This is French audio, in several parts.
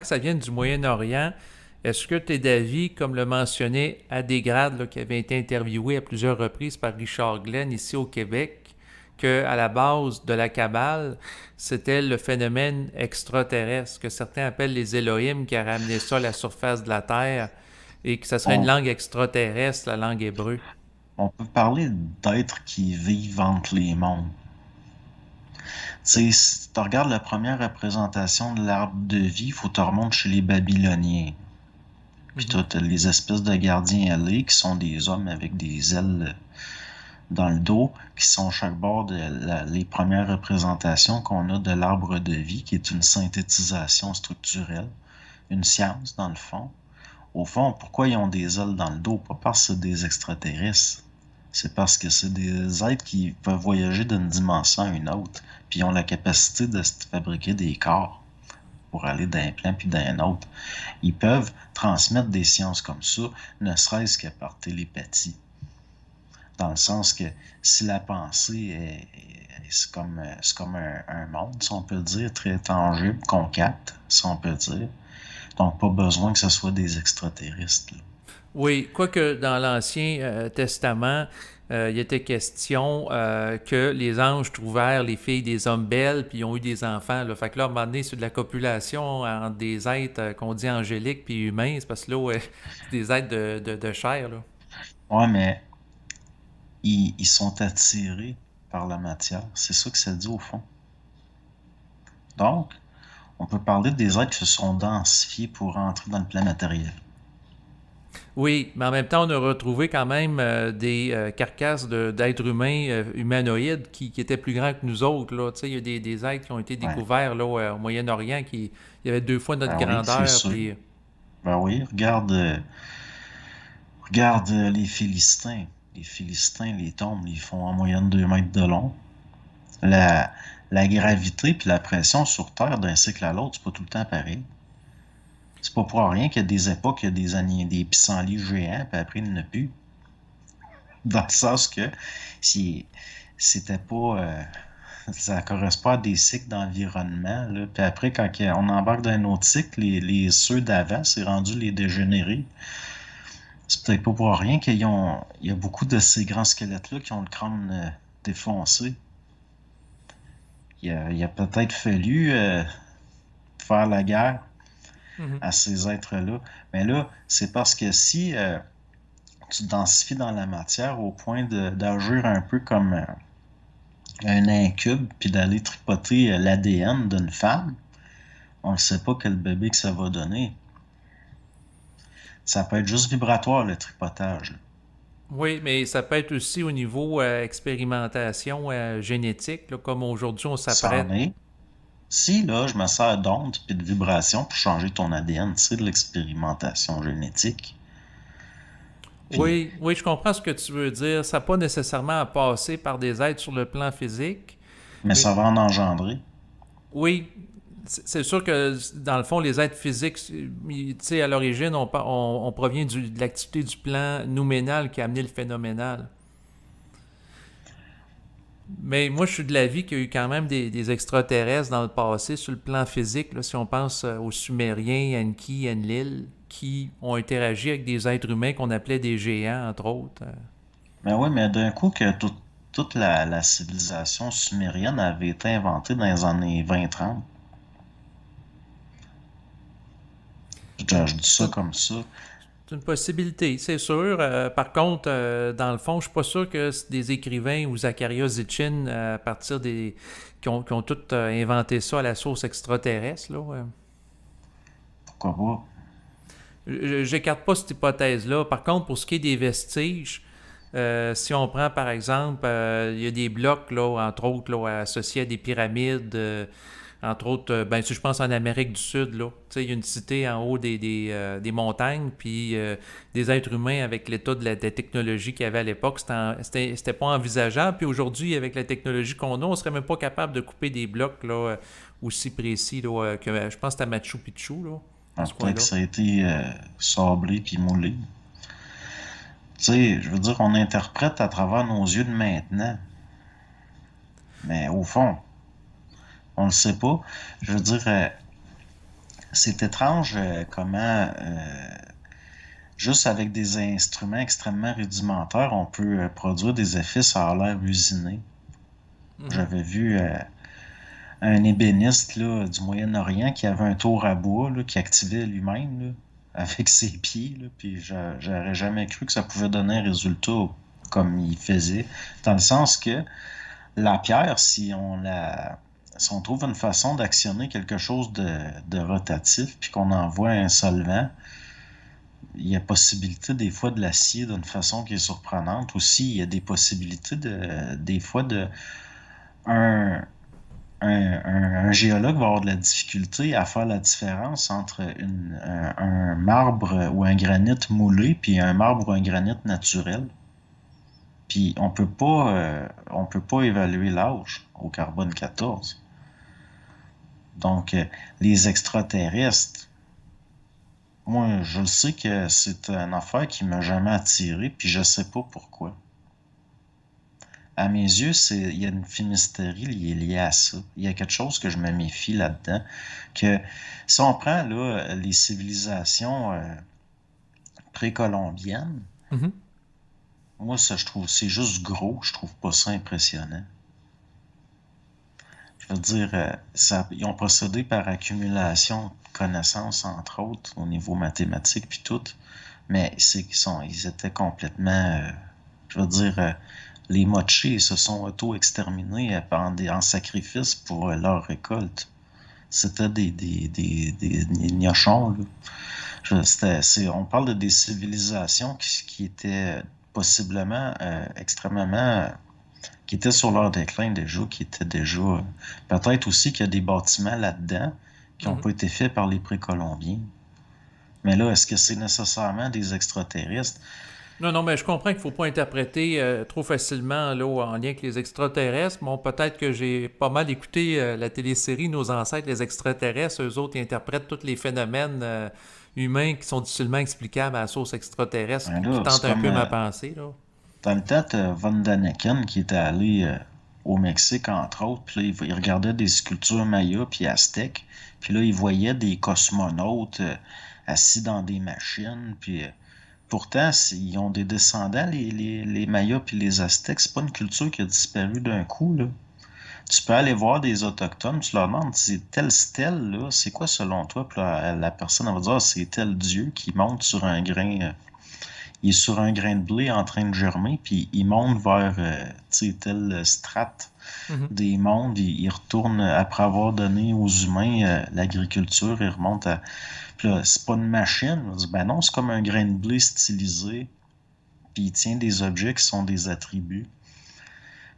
Ça vient du Moyen-Orient. Est-ce que tu es d'avis, comme le mentionnait Adégrade, là, qui avait été interviewé à plusieurs reprises par Richard Glenn ici au Québec, que à la base de la Kabbale, c'était le phénomène extraterrestre, que certains appellent les Elohim, qui a ramené ça à la surface de la Terre, et que ça serait une On, langue extraterrestre, la langue hébreu? on peut parler d'êtres qui vivent entre les mondes. Tu sais, si tu regardes la première représentation de l'arbre de vie, il faut te remonter chez les Babyloniens. Puis Mhm. t'as les espèces de gardiens ailés qui sont des hommes avec des ailes dans le dos, qui sont chaque bord de les premières représentations qu'on a de l'arbre de vie, qui est une synthétisation structurelle, une science dans le fond. Au fond, pourquoi ils ont des ailes dans le dos? Pas parce que c'est des extraterrestres. C'est parce que c'est des êtres qui peuvent voyager d'une dimension à une autre, puis ils ont la capacité de se fabriquer des corps pour aller d'un plan puis d'un autre. Ils peuvent transmettre des sciences comme ça, ne serait-ce que par télépathie. Dans le sens que si la pensée c'est comme un monde, si on peut dire, très tangible, qu'on capte, si on peut dire. Donc, pas besoin que ce soit des extraterrestres, là. Oui, quoique dans l'Ancien Testament, il était question que les anges trouvèrent les filles des hommes belles, puis ils ont eu des enfants. Là. Fait que là, à un moment donné, c'est de la copulation entre des êtres qu'on dit angéliques puis humains. C'est parce que là, ouais, c'est des êtres de chair. Là. Ouais, mais ils sont attirés par la matière. C'est ça que ça dit au fond. Donc, on peut parler des êtres qui se sont densifiés pour rentrer dans le plan matériel. Oui, mais en même temps, on a retrouvé quand même des carcasses d'êtres humains humanoïdes qui étaient plus grands que nous autres. Là. Tu sais, il y a des êtres qui ont été Ouais. découverts là, au Moyen-Orient qui il y avait deux fois notre Ben oui, c'est grandeur. sûr. Puis Ben oui, regarde les Philistins. Les Philistins, les tombes, ils font en moyenne 2 mètres de long. La, la gravité puis la pression sur Terre d'un cycle à l'autre, c'est pas tout le temps pareil. C'est pas pour rien qu'il y a des époques, il y a des pissenlits géants, puis après, il n'y en a plus. Dans le sens que si c'était pas. Ça correspond à des cycles d'environnement, là. Puis après, quand on embarque dans un autre cycle, ceux d'avant, c'est rendu les dégénérés. C'est peut-être pas pour rien il y a beaucoup de ces grands squelettes-là qui ont le crâne défoncé. Il a peut-être fallu faire la guerre mhm. à ces êtres-là. Mais là, c'est parce que si tu te densifies dans la matière au point d'agir un peu comme un incube, puis d'aller tripoter l'ADN d'une femme, on ne sait pas quel bébé que ça va donner. Ça peut être juste vibratoire, le tripotage, là. Oui, mais ça peut être aussi au niveau expérimentation génétique, là, comme aujourd'hui on Ça en s'apprête. est. Si, là, je me sers d'ondes puis de vibrations pour changer ton ADN, c'est de l'expérimentation génétique. Puis, Oui, oui, je comprends ce que tu veux dire. Ça n'a pas nécessairement à passer par des êtres sur le plan physique, mais mais ça va en engendrer. oui, c'est sûr que dans le fond, les êtres physiques, tu sais, à l'origine, on provient de l'activité du plan nouménal qui a amené le phénoménal. Mais moi, je suis de l'avis qu'il y a eu quand même des extraterrestres dans le passé sur le plan physique. Là, si on pense aux Sumériens, Enki, Enlil, qui ont interagi avec des êtres humains qu'on appelait des géants, entre autres. Mais oui, mais d'un coup que toute la civilisation sumérienne avait été inventée dans les années 20-30. Je dis C'est ça une, comme ça. c'est une possibilité, c'est sûr. Par contre, dans le fond, je suis pas sûr que c'est des écrivains ou Zacharias Sitchin, à partir des... qui ont tout inventé ça à la source extraterrestre. Là, ouais. Pourquoi pas? J'écarte pas cette hypothèse-là. Par contre, pour ce qui est des vestiges, si on prend par exemple, il y a des blocs, là, entre autres, là, associés à des pyramides, entre autres, ben, si je pense en Amérique du Sud, là, il y a une cité en haut des montagnes, puis des êtres humains avec l'état de la technologie qu'il y avait à l'époque, c'était pas envisageable. Puis aujourd'hui, avec la technologie qu'on a, on serait même pas capable de couper des blocs là, aussi précis là, que je pense que c'était à Machu Picchu, là, dans Ah, ce peut-être que coin-là. ça a été sablé puis moulé. Tu sais, je veux dire, on interprète à travers nos yeux de maintenant. Mais au fond, on le sait pas. Je veux dire, C'est étrange comment, juste avec des instruments extrêmement rudimentaires, on peut produire des effets, ça a l'air usiné. Mhm. J'avais vu un ébéniste là, du Moyen-Orient qui avait un tour à bois là, qui activait lui-même là, avec ses pieds. Là, puis j'aurais jamais cru que ça pouvait donner un résultat comme il faisait. Dans le sens que la pierre, si on trouve une façon d'actionner quelque chose de rotatif, puis qu'on envoie un solvant, il y a possibilité des fois de l'acier d'une façon qui est surprenante. Aussi, il y a des possibilités des fois de un, un géologue va avoir de la difficulté à faire la différence entre un marbre ou un granit moulé puis un marbre ou un granit naturel. Puis on peut pas évaluer l'âge au carbone 14. Donc, les extraterrestres, moi, je le sais que c'est une affaire qui m'a jamais attiré, puis je sais pas pourquoi. À mes yeux, il y a une fumisterie liée à ça. Il y a quelque chose que je me méfie là-dedans. Que si on prend là, les civilisations précolombiennes, Mhm. moi, ça, je trouve, c'est juste gros. Je trouve pas ça impressionnant. Je veux dire, ils ont procédé par accumulation de connaissances, entre autres, au niveau mathématique puis tout. Mais ils étaient complètement, je veux dire, les Mochis se sont auto-exterminés en sacrifice pour leur récolte. C'était des gnochons, là. On parle de des civilisations qui étaient possiblement extrêmement qui étaient sur leur déclin déjà, qui étaient déjà peut-être aussi qu'il y a des bâtiments là-dedans qui n'ont Mhm. pas été faits par les précolombiens. Mais là, est-ce que c'est nécessairement des extraterrestres? Non, non, mais je comprends qu'il ne faut pas interpréter trop facilement là, en lien avec les extraterrestres. Bon, peut-être que j'ai pas mal écouté la télésérie Nos ancêtres, les extraterrestres. Eux autres, ils interprètent tous les phénomènes humains qui sont difficilement explicables à la source extraterrestre, Ben qui là, c'est tentent un comme peu ma pensée. Là. dans le temps, Von Daniken qui était allé au Mexique, entre autres, puis là, il regardait des sculptures mayas puis aztèques, puis là, il voyait des cosmonautes assis dans des machines, puis pourtant, ils ont des descendants, les Mayas puis les Aztèques. C'est pas une culture qui a disparu d'un coup, là. Tu peux aller voir des autochtones, tu leur demandes, c'est telle stèle, là, c'est quoi selon toi? Puis là, la personne elle va dire, ah, c'est tel dieu qui monte sur un grain, il est sur un grain de blé en train de germer, puis il monte vers, tu sais, tel strate Mhm. des mondes, il retourne, après avoir donné aux humains l'agriculture, il remonte à... Puis là, c'est pas une machine. On dit, ben non, c'est comme un grain de blé stylisé, puis il tient des objets qui sont des attributs.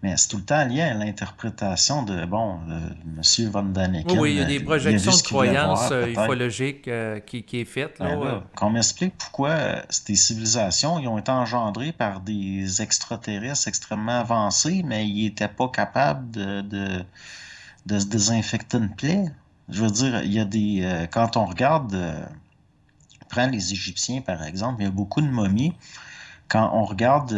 Mais c'est tout le temps lié à l'interprétation de, bon, Monsieur Von Oui, oui, Daniken, il y a des il a vu projections de ce qu'il voulait croyances voir, peut-être. ufologiques qui est faite. Là, Ben là, qu'on m'explique pourquoi ces civilisations ils ont été engendrées par des extraterrestres extrêmement avancés, mais ils n'étaient pas capables de se désinfecter une plaie. Je veux dire, il y a des. Quand on regarde, prend les Égyptiens par exemple, il y a beaucoup de momies. Quand on regarde,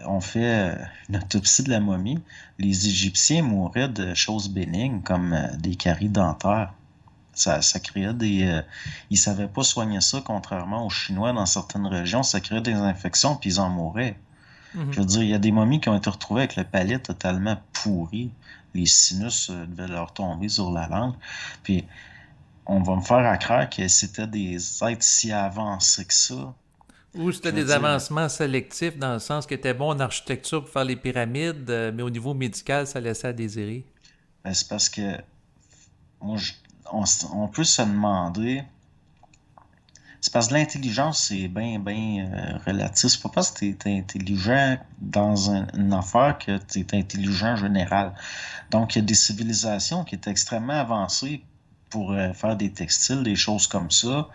on fait une autopsie de la momie, les Égyptiens mouraient de choses bénignes comme des caries dentaires. Ça créait ils savaient pas soigner ça, contrairement aux Chinois dans certaines régions. Ça créait des infections, puis ils en mouraient. Je Mhm. veux dire, il y a des momies qui ont été retrouvées avec le palais totalement pourri. Les sinus devaient leur tomber sur la langue. Puis on va me faire à croire que c'était des êtres si avancés que ça. Ou c'était Je veux des dire, avancements sélectifs dans le sens qu'ils étaient bons en architecture pour faire les pyramides, mais au niveau médical, ça laissait à désirer. ben, c'est parce que moi, on peut se demander. C'est parce que l'intelligence, c'est bien, bien relatif. C'est pas parce que tu es intelligent dans une affaire que tu es intelligent en général. Donc, il y a des civilisations qui étaient extrêmement avancées pour faire des textiles, des choses comme ça,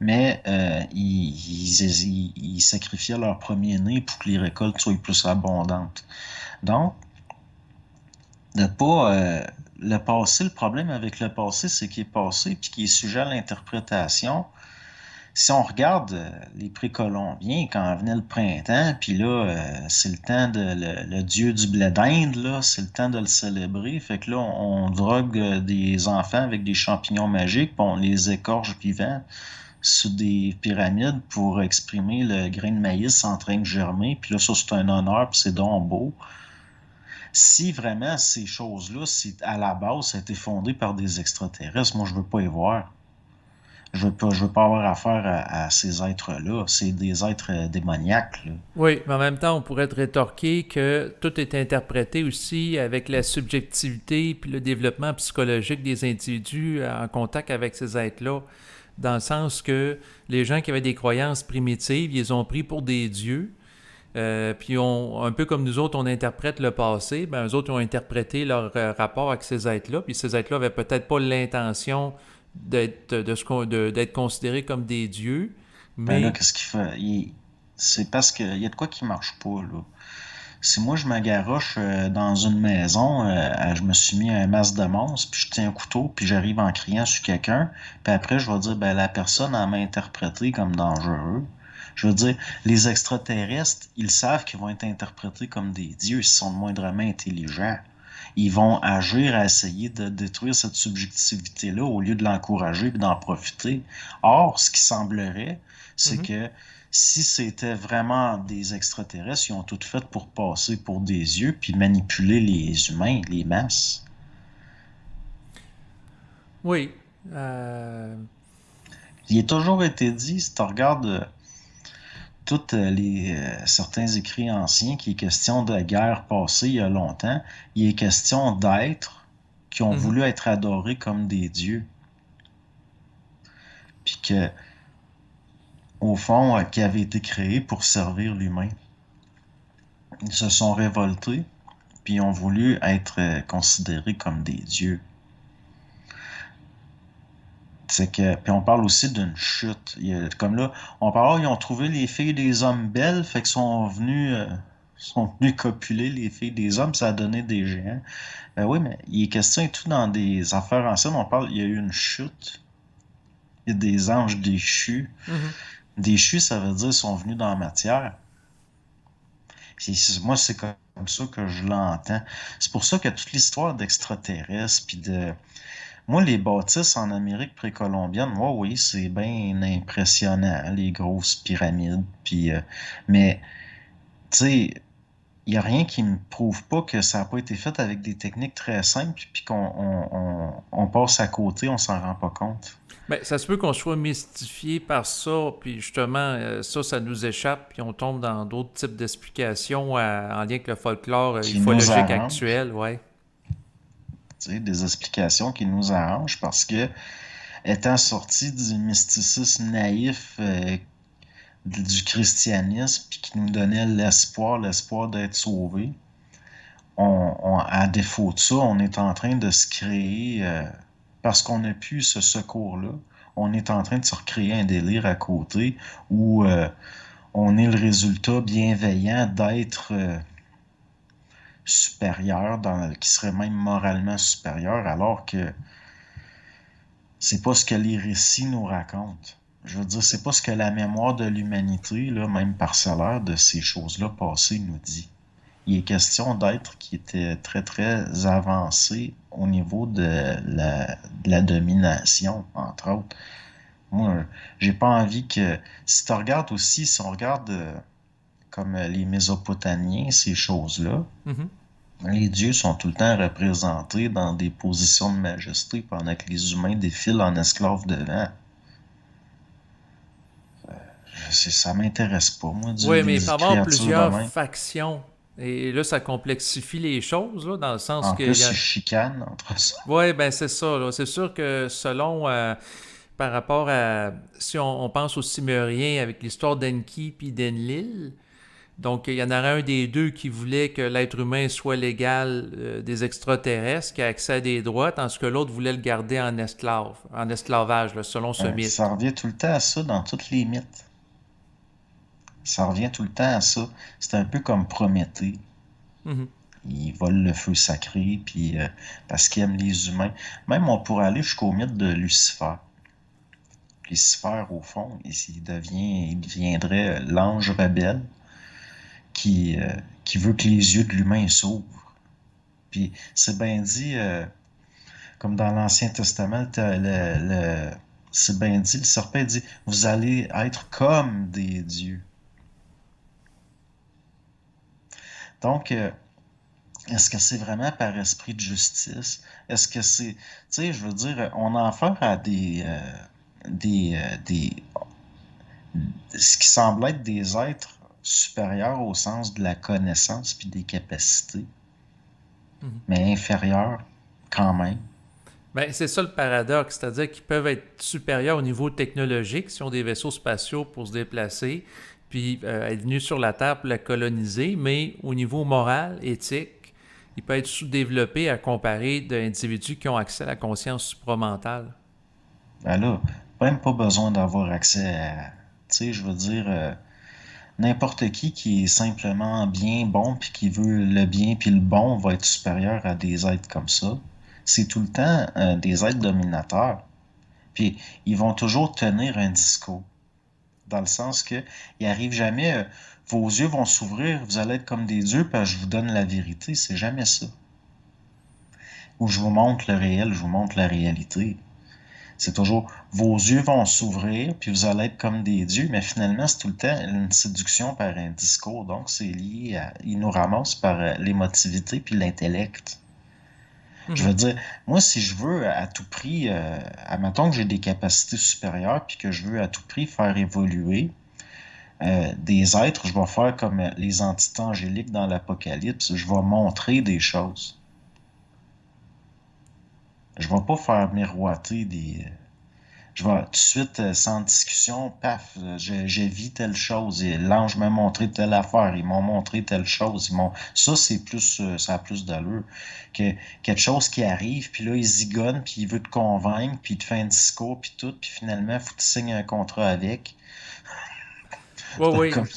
mais ils sacrifiaient leur premier-né pour que les récoltes soient plus abondantes. Donc, de pas le passé, le problème avec le passé, c'est qu'il est passé puis qu'il est sujet à l'interprétation. si on regarde les précolombiens, quand venait le printemps, puis là, c'est le temps de le dieu du blé d'Inde, là, c'est le temps de le célébrer. Fait que là, on drogue des enfants avec des champignons magiques, puis on les écorche vivants sur des pyramides pour exprimer le grain de maïs en train de germer. Puis là, ça, c'est un honneur, puis c'est donc beau. Si vraiment ces choses-là, si à la base, ça a été fondé par des extraterrestres, moi, je veux pas y voir. Je veux pas avoir affaire à ces êtres-là. C'est des êtres démoniaques, là. Oui, mais en même temps, on pourrait te rétorquer que tout est interprété aussi avec la subjectivité puis le développement psychologique des individus en contact avec ces êtres-là, dans le sens que les gens qui avaient des croyances primitives, ils les ont pris pour des dieux, puis un peu comme nous autres, on interprète le passé, ben eux autres ont interprété leur rapport avec ces êtres-là, puis ces êtres-là avaient peut-être pas l'intention d'être considérés comme des dieux, Ben là, mais... qu'est-ce qu'il fait? C'est parce qu'il y a de quoi qui marche pas, là. Si moi je me garoche dans une maison, je me suis mis un masque de monstre, puis je tiens un couteau, puis j'arrive en criant sur quelqu'un, puis après je vais dire, ben la personne elle m'a interprété comme dangereux. Je veux dire, les extraterrestres, ils savent qu'ils vont être interprétés comme des dieux s'ils sont moindrement intelligents. Ils vont agir à essayer de détruire cette subjectivité-là au lieu de l'encourager et d'en profiter. Or, ce qui semblerait, c'est Mhm. que si c'était vraiment des extraterrestres, ils ont tout fait pour passer pour des yeux puis manipuler les humains, les masses. Oui. Il a toujours été dit, si tu regardes tous les certains écrits anciens qui est question de guerre passée il y a longtemps, il est question d'êtres qui ont Mhm. voulu être adorés comme des dieux. Puis que, au fond, qui avaient été créés pour servir l'humain. Ils se sont révoltés, puis ont voulu être considérés comme des dieux. C'est que, puis on parle aussi d'une chute. Comme là, on parle, ils ont trouvé les filles des hommes belles, fait qu'ils sont venus copuler les filles des hommes, ça a donné des géants. Ben oui, mais il est question et tout dans des affaires anciennes, on parle, il y a eu une chute, il y a des anges déchus. Mhm. Déchus, ça veut dire qu'ils sont venus dans la matière. Moi, c'est comme ça que je l'entends. C'est pour ça que toute l'histoire d'extraterrestres, puis de... Moi, les bâtisses en Amérique précolombienne, moi, oui, c'est bien impressionnant, les grosses pyramides, puis... mais, tu sais, il n'y a rien qui me prouve pas que ça n'a pas été fait avec des techniques très simples, puis qu'on passe à côté, on s'en rend pas compte. Ben, ça se peut qu'on soit mystifié par ça, puis justement, ça nous échappe, puis on tombe dans d'autres types d'explications en lien avec le folklore Qui nous ufologique arrangent, actuel, ouais. tu sais, des explications qui nous arrangent parce que étant sorti du mysticisme naïf du christianisme, puis qui nous donnait l'espoir d'être sauvés, à défaut de ça, on est en train de se créer, parce qu'on n'a plus ce secours-là, on est en train de se recréer un délire à côté où on est le résultat bienveillant d'être supérieur, qui serait même moralement supérieur, alors que c'est pas ce que les récits nous racontent. Je veux dire, c'est pas ce que la mémoire de l'humanité, là, même parcellaire de ces choses-là passées, nous dit. Il est question d'êtres qui étaient très, très avancés au niveau de la domination, entre autres. Moi, j'ai pas envie que... Si tu regardes aussi, si on regarde comme les Mésopotamiens, ces choses-là, Mhm. les dieux sont tout le temps représentés dans des positions de majesté pendant que les humains défilent en esclaves devant. Ça m'intéresse pas, moi, Oui, mais il peut y des avoir créatures de plusieurs même. factions. Et là, ça complexifie les choses, là, dans le sens En qu'il y plus, a... ils chicanent entre ça. Oui, ben c'est ça, là. C'est sûr que selon, par rapport à... Si on pense aux Cimmériens avec l'histoire d'Enki puis d'Enlil, donc, il y en aurait un des deux qui voulait que l'être humain soit l'égal des extraterrestres, qui a accès à des droits, tandis que l'autre voulait le garder en esclavage, là, selon ce Ça mythe. revient tout le temps à ça dans tous les mythes. Ça revient tout le temps à ça. C'est un peu comme Prométhée. Mhm. Il vole le feu sacré, puis parce qu'il aime les humains. Même on pourrait aller jusqu'au mythe de Lucifer. Lucifer, au fond, il deviendrait l'ange rebelle qui, euh, qui veut que les yeux de l'humain s'ouvrent. Puis c'est bien dit, comme dans l'Ancien Testament, c'est bien dit, le serpent dit, vous allez être comme des dieux. Donc, est-ce que c'est vraiment par esprit de justice? Est-ce que c'est, tu sais, je veux dire, on a affaire à des, ce qui semble être des êtres supérieurs au sens de la connaissance puis des capacités, Mhm. mais inférieurs quand même. Ben, c'est ça le paradoxe, c'est-à-dire qu'ils peuvent être supérieurs au niveau technologique s'ils ont des vaisseaux spatiaux pour se déplacer, puis être venus sur la Terre pour la coloniser, mais au niveau moral, éthique, ils peuvent être sous-développés à comparer d'individus qui ont accès à la conscience supramentale. Ben là, même pas besoin d'avoir accès à, tu sais, je veux dire, n'importe qui est simplement bien, bon, puis qui veut le bien puis le bon va être supérieur à des êtres comme ça. C'est tout le temps des êtres dominateurs. Puis ils vont toujours tenir un discours. Dans le sens que il arrive jamais, vos yeux vont s'ouvrir, vous allez être comme des dieux, puis je vous donne la vérité. C'est jamais ça. Ou je vous montre le réel, je vous montre la réalité. C'est toujours vos yeux vont s'ouvrir, puis vous allez être comme des dieux, mais finalement, c'est tout le temps une séduction par un discours. Donc, c'est lié à. Il nous ramasse par l'émotivité puis l'intellect. Je Mhm. veux dire, moi, si je veux à tout prix, admettons que j'ai des capacités supérieures, puis que je veux à tout prix faire évoluer des êtres, je vais faire comme les entités angéliques dans l'Apocalypse, je vais montrer des choses. Je vais pas faire miroiter des. Je vais tout de suite, sans discussion, paf, j'ai vu telle chose, et l'ange m'a montré telle affaire, ils m'ont montré telle chose, ça c'est plus, ça a plus d'allure que quelque chose qui arrive, puis là il zigonne, puis il veut te convaincre, puis il te fait un discours, puis tout, puis finalement faut que tu signes un contrat avec. Oui, C'est comme oui.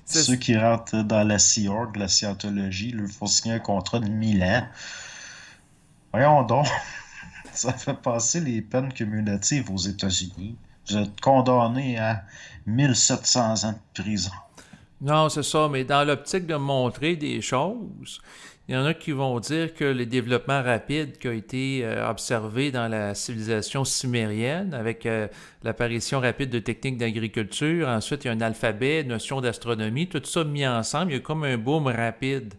ceux C'est- qui rentrent dans la Sea Org, la scientologie, il faut signer un contrat de 1000 ans. Voyons donc, ça fait passer les peines cumulatives aux États-Unis. Vous êtes condamné à 1700 ans de prison. Non, c'est ça, mais dans l'optique de montrer des choses, il y en a qui vont dire que le développement rapide qui a été observé dans la civilisation sumérienne, avec l'apparition rapide de techniques d'agriculture, ensuite il y a un alphabet, notion d'astronomie, tout ça mis ensemble, il y a comme un boom rapide.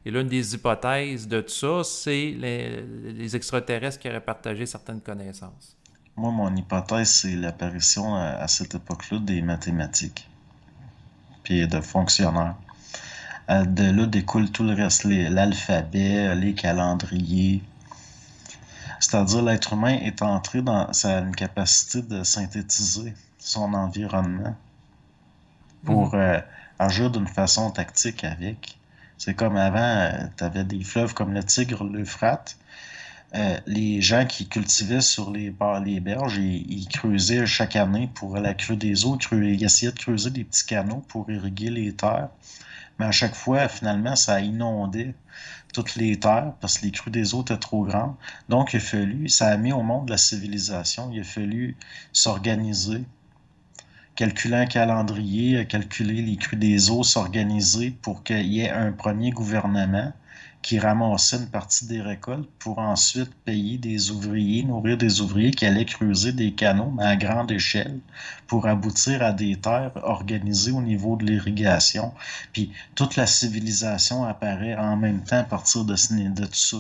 Et l'une des hypothèses de tout ça, c'est les extraterrestres qui auraient partagé certaines connaissances. Moi, mon hypothèse, c'est l'apparition à cette époque-là des mathématiques, puis de fonctionnaires. De là découle tout le reste, l'alphabet, les calendriers. C'est-à-dire, l'être humain est entré dans une capacité de synthétiser son environnement Mhm. pour agir d'une façon tactique avec. C'est comme avant, tu avais des fleuves comme le Tigre, l'Euphrate. Les gens qui cultivaient sur les berges, ils creusaient chaque année pour la crue des eaux, ils essayaient de creuser des petits canaux pour irriguer les terres. Mais à chaque fois, finalement, ça inondait toutes les terres parce que les crues des eaux étaient trop grandes. Donc, ça a mis au monde la civilisation. Il a fallu s'organiser, calculer un calendrier, calculer les crues des eaux, s'organiser pour qu'il y ait un premier gouvernement qui ramassait une partie des récoltes pour ensuite payer des ouvriers, nourrir des ouvriers qui allaient creuser des canaux, mais à grande échelle, pour aboutir à des terres organisées au niveau de l'irrigation. Puis toute la civilisation apparaît en même temps à partir de tout ça.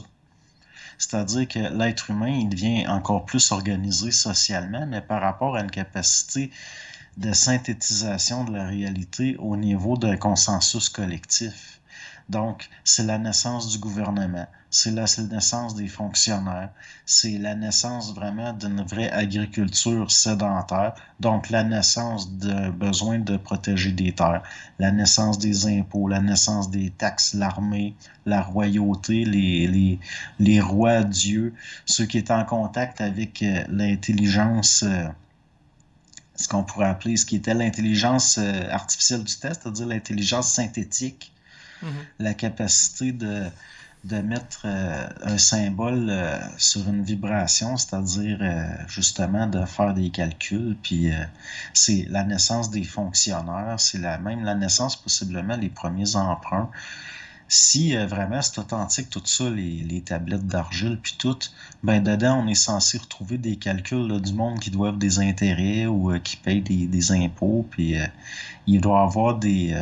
C'est-à-dire que l'être humain, il devient encore plus organisé socialement, mais par rapport à une capacité de synthétisation de la réalité au niveau d'un consensus collectif. Donc, c'est la naissance du gouvernement, c'est la naissance des fonctionnaires, c'est la naissance vraiment d'une vraie agriculture sédentaire, donc la naissance de besoin de protéger des terres, la naissance des impôts, la naissance des taxes, l'armée, la royauté, les rois, Dieu, ceux qui étaient en contact avec l'intelligence ce qu'on pourrait appeler ce qui était l'intelligence artificielle du test, c'est-à-dire l'intelligence synthétique, Mhm. la capacité de mettre un symbole sur une vibration, c'est-à-dire justement de faire des calculs, puis c'est la naissance des fonctionnaires, c'est même la naissance possiblement les premiers emprunts. Si vraiment c'est authentique tout ça, les tablettes d'argile puis tout, ben dedans on est censé retrouver des calculs là, du monde qui doivent des intérêts ou qui payent des impôts, puis il doit y avoir des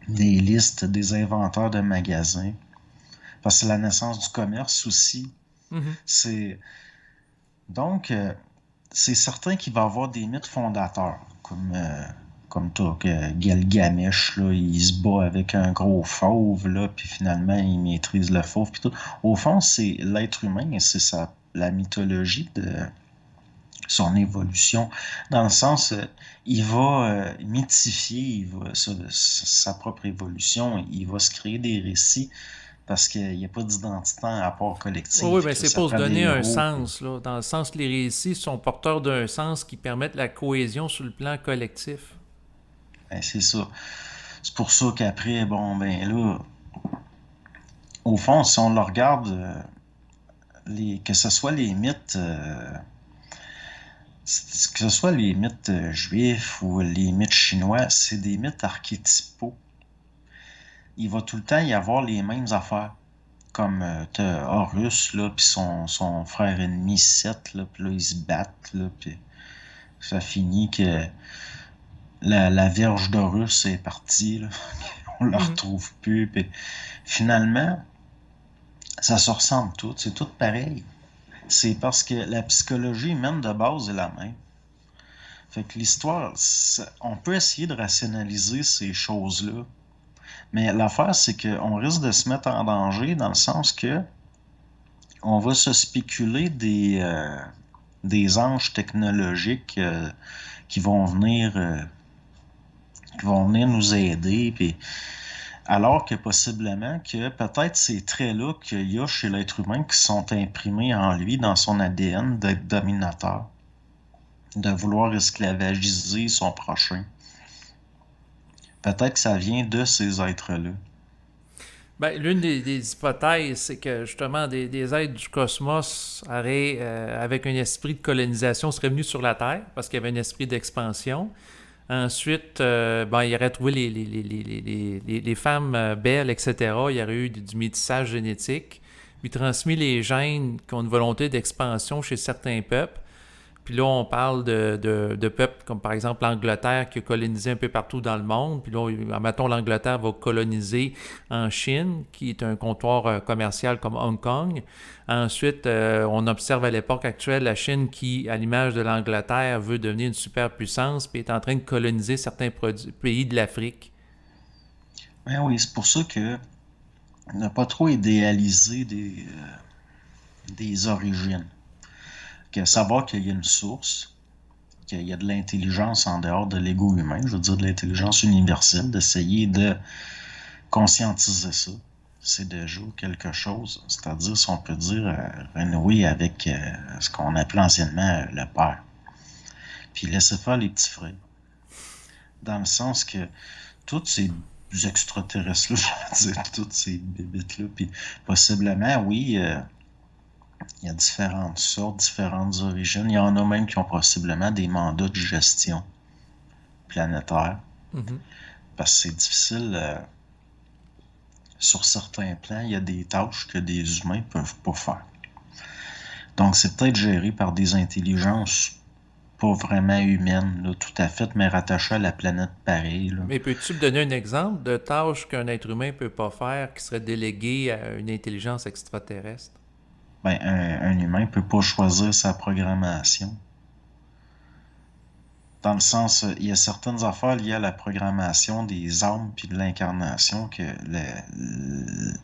listes des inventeurs de magasins. Parce que c'est la naissance du commerce aussi. Mhm. C'est donc c'est certain qu'il va y avoir des mythes fondateurs, comme toi, que Gilgamesh, là, il se bat avec un gros fauve, là, puis finalement, il maîtrise le fauve, puis tout. Au fond, c'est l'être humain, et c'est la mythologie de son évolution, dans le sens, il va mythifier sa propre évolution, il va se créer des récits, parce qu'il n'y a pas d'identité à part Oui, collective, ben que c'est ça pour se prend des donner un héros. sens, là, dans le sens que les récits sont porteurs d'un sens qui permettent la cohésion sur le plan collectif. Ben, c'est ça. C'est pour ça qu'après, bon, ben là, au fond, si on le regarde, que ce soit les mythes, que ce soit les mythes juifs ou les mythes chinois, c'est des mythes archétypaux. Il va tout le temps y avoir les mêmes affaires. Comme t'as Horus, là, puis son frère ennemi Seth, là, puis là, ils se battent, là, puis ça finit que la Vierge d'Horus est partie, là. On la Mhm. retrouve plus, puis finalement, ça se ressemble tout, c'est tout pareil. C'est parce que la psychologie humaine de base est la même. Fait que l'histoire, on peut essayer de rationaliser ces choses-là, mais l'affaire, c'est qu'on risque de se mettre en danger dans le sens que on va se spéculer des anges technologiques qui vont venir nous aider, puis alors que possiblement que peut-être ces traits-là qu'il y a chez l'être humain qui sont imprimés en lui, dans son ADN d'être dominateur, de vouloir esclavagiser son prochain. Peut-être que ça vient de ces êtres-là. Ben, l'une des hypothèses, c'est que justement des êtres du cosmos avec un esprit de colonisation, seraient venus sur la Terre parce qu'il y avait un esprit d'expansion. Ensuite, ben, il aurait trouvé les femmes belles, etc. Il y aurait eu du métissage génétique, puis transmis les gènes qui ont une volonté d'expansion chez certains peuples. Puis là, on parle de peuples comme par exemple l'Angleterre qui a colonisé un peu partout dans le monde. Puis là, admettons, l'Angleterre va coloniser en Chine, qui est un comptoir commercial comme Hong Kong. Ensuite, on observe à l'époque actuelle la Chine qui, à l'image de l'Angleterre, veut devenir une superpuissance puis est en train de coloniser certains pays de l'Afrique. Ben oui, c'est pour ça que ne pas trop idéaliser des origines. Que savoir qu'il y a une source, qu'il y a de l'intelligence en dehors de l'ego humain, je veux dire de l'intelligence universelle, d'essayer de conscientiser ça. C'est déjà quelque chose. C'est-à-dire, si on peut dire, renouer avec ce qu'on appelait anciennement le père. Puis laisser faire les petits frères. Dans le sens que tous ces extraterrestres-là, je veux dire, toutes ces bébites-là, puis possiblement, oui, il y a différentes sortes, différentes origines. Il y en a même qui ont possiblement des mandats de gestion planétaire. Mhm. Parce que c'est difficile. Sur certains plans, il y a des tâches que des humains peuvent pas faire. Donc, c'est peut-être géré par des intelligences pas vraiment humaines, là, tout à fait, mais rattachées à la planète pareil, là. Mais peux-tu me donner un exemple de tâches qu'un être humain ne peut pas faire qui serait déléguée à une intelligence extraterrestre? Ben, un humain peut pas choisir sa programmation. Dans le sens, il y a certaines affaires liées à la programmation des âmes puis de l'incarnation que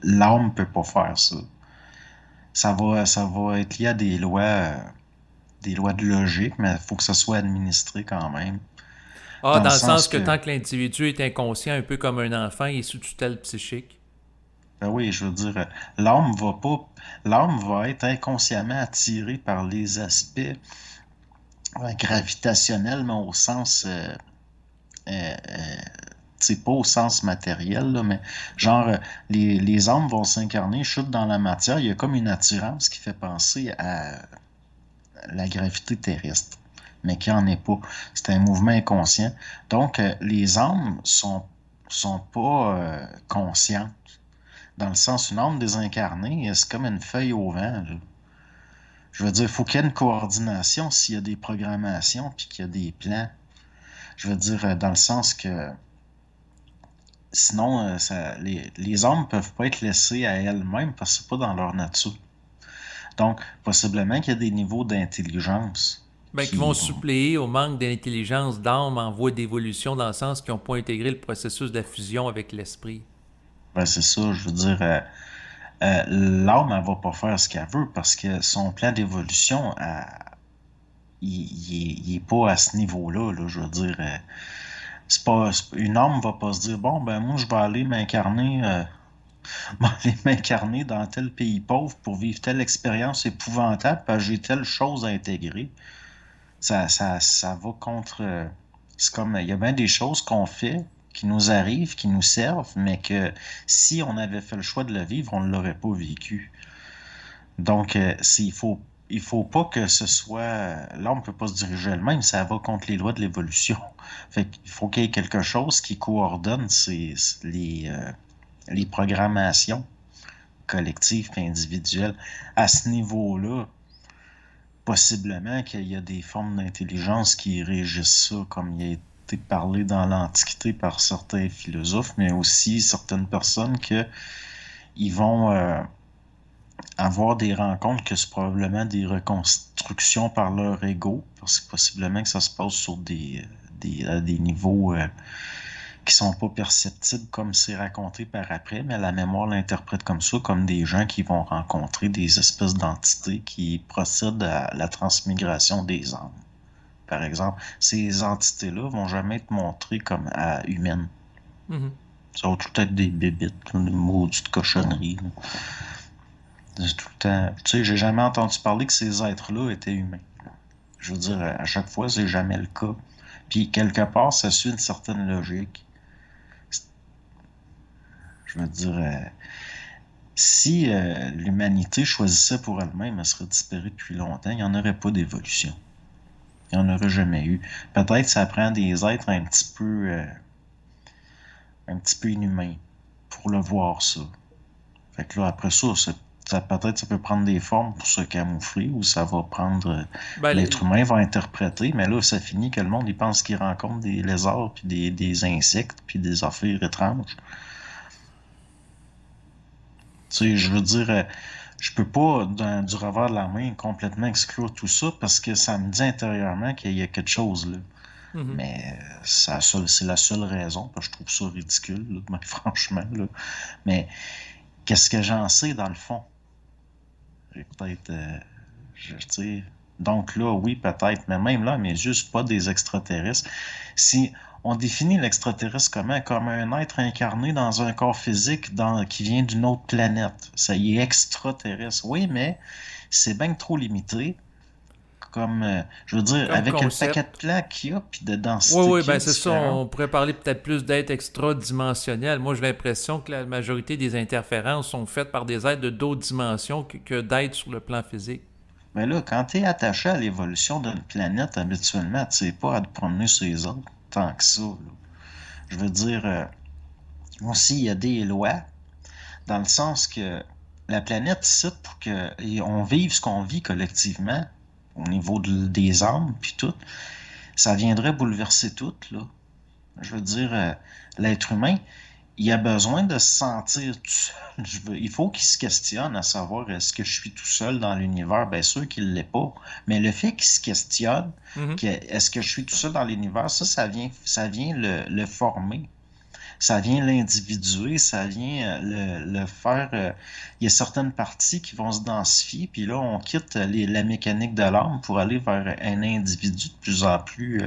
l'âme peut pas faire ça. Ça va être lié à des lois de logique, mais il faut que ça soit administré quand même. Ah, Dans le dans le sens sens que que, tant que l'individu est inconscient, un peu comme un enfant, il est sous tutelle psychique. ben oui, je veux dire, l'âme va pas, l'âme va être inconsciemment attirée par les aspects gravitationnels, mais au sens, tu C'est pas au sens matériel, là, mais genre, les âmes vont s'incarner, chutent dans la matière. Il y a comme une attirance qui fait penser à la gravité terrestre, mais qui en est pas. C'est un mouvement inconscient. Donc, les âmes sont pas conscientes. Dans le sens, une âme désincarnée, c'est comme une feuille au vent, là. Je veux dire, il faut qu'il y ait une coordination s'il y a des programmations puis qu'il y a des plans. Je veux dire, dans le sens que sinon, les âmes ne peuvent pas être laissées à elles-mêmes parce que c'est pas dans leur nature. Donc, possiblement qu'il y a des niveaux d'intelligence Ben, qui vont suppléer au manque d'intelligence d'âme en voie d'évolution dans le sens qu'ils n'ont pas intégré le processus de la fusion avec l'esprit. Ben, c'est ça, je veux dire, l'âme, elle va pas faire ce qu'elle veut parce que son plan d'évolution, il est pas à ce niveau-là, là, je veux dire. Une âme va pas se dire, bon, ben moi, je vais aller m'incarner dans tel pays pauvre pour vivre telle expérience épouvantable parce que j'ai telle chose à intégrer. Ça va contre. C'est comme, il y a bien des choses qu'on fait, qui nous arrivent, qui nous servent, mais que si on avait fait le choix de le vivre, on ne l'aurait pas vécu. Donc, il faut pas que ce soit. L'homme ne peut pas se diriger elle-même, ça va contre les lois de l'évolution. Fait qu'il faut qu'il y ait quelque chose qui coordonne les programmations collectives et individuelles. À ce niveau-là, possiblement qu'il y a des formes d'intelligence qui régissent ça, comme il a été parlé dans l'Antiquité par certains philosophes, mais aussi certaines personnes que ils vont avoir des rencontres que c'est probablement des reconstructions par leur ego, parce que possiblement que ça se passe sur à des niveaux qui sont pas perceptibles comme c'est raconté par après, mais la mémoire l'interprète comme ça, comme des gens qui vont rencontrer des espèces d'entités qui procèdent à la transmigration des âmes. Par exemple, ces entités-là vont jamais être montrées comme humaines. Mm-hmm. Ça va tout être des bébites, des maudites cochonneries. Là. C'est tout le temps. Tu sais, j'ai jamais entendu parler que ces êtres-là étaient humains. Je veux dire, à chaque fois, c'est jamais le cas. Puis, quelque part, ça suit une certaine logique. Je veux dire, si l'humanité choisissait pour elle-même, elle serait disparue depuis longtemps. Il n'y en aurait pas d'évolution. Il n'y en aurait jamais eu. Peut-être que ça prend des êtres un petit peu inhumains pour le voir, ça. Fait que là, après ça, peut-être ça peut prendre des formes pour se camoufler ou ça va prendre. L'être humain va interpréter, mais là, ça finit que le monde il pense qu'il rencontre des lézards, puis des insectes, puis des affaires étranges. Tu sais, je veux dire, je peux pas, du revers de la main, complètement exclure tout ça parce que ça me dit intérieurement qu'il y a quelque chose là. Mm-hmm. Mais c'est la seule raison, parce que je trouve ça ridicule, là, ben, franchement. Là. Mais qu'est-ce que j'en sais dans le fond? Peut-être, tu sais. Donc là, oui, peut-être, mais même là, à mes yeux, c'est pas des extraterrestres. Si on définit l'extraterrestre comment? Comme un être incarné dans un corps physique qui vient d'une autre planète. Ça y est extraterrestre. Oui, mais c'est bien trop limité. Comme, je veux dire, comme avec concept. Le paquet de plans qu'il y a, puis de densité. Oui, ben c'est ça. On pourrait parler peut-être plus d'êtres extra-dimensionnels. Moi, j'ai l'impression que la majorité des interférences sont faites par des êtres de d'autres dimensions que d'êtres sur le plan physique. Mais là, quand tu es attaché à l'évolution d'une planète, habituellement, tu sais pas à te promener sur les autres tant que ça. Là. Je veux dire, aussi, il y a des lois, dans le sens que la planète cite pour qu'on vive ce qu'on vit collectivement, au niveau des âmes, puis tout, ça viendrait bouleverser tout, là. Je veux dire, l'être humain, il a besoin de se sentir tout seul. Il faut qu'il se questionne à savoir est-ce que je suis tout seul dans l'univers? Bien sûr qu'il ne l'est pas. Mais le fait qu'il se questionne, est-ce que je suis tout seul dans l'univers, ça vient le former. Ça vient l'individuer, ça vient le faire. Il y a certaines parties qui vont se densifier, puis là, on quitte la mécanique de l'âme pour aller vers un individu de plus en plus.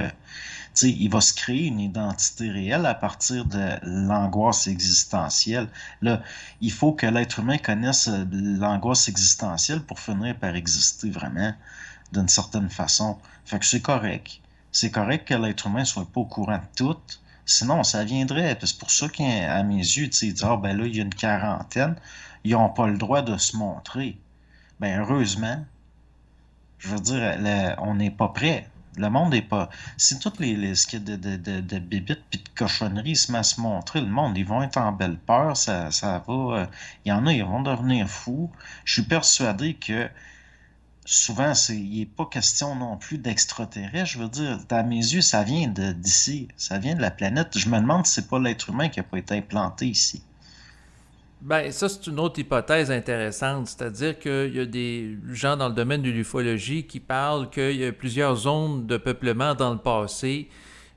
Il va se créer une identité réelle à partir de l'angoisse existentielle. Là, il faut que l'être humain connaisse l'angoisse existentielle pour finir par exister vraiment d'une certaine façon. Fait que c'est correct. C'est correct que l'être humain soit pas au courant de tout. Sinon, ça viendrait. Puis c'est pour ça qu'à mes yeux, tu sais, ils disent, ah ben là, il y a une quarantaine, ils n'ont pas le droit de se montrer. Ben heureusement, je veux dire, on n'est pas prêt. Le monde n'est pas. Si toutes ce qu'il y a de bébites puis de cochonneries se met à se montrer, le monde, ils vont être en belle peur, ça va. Il y en a, ils vont devenir fous. Je suis persuadé que souvent, il n'est pas question non plus d'extraterrestres. Je veux dire, à mes yeux, ça vient d'ici. Ça vient de la planète. Je me demande si c'est pas l'être humain qui n'a pas été implanté ici. Ben, ça, c'est une autre hypothèse intéressante. C'est-à-dire qu'il y a des gens dans le domaine de l'ufologie qui parlent qu'il y a plusieurs zones de peuplement dans le passé,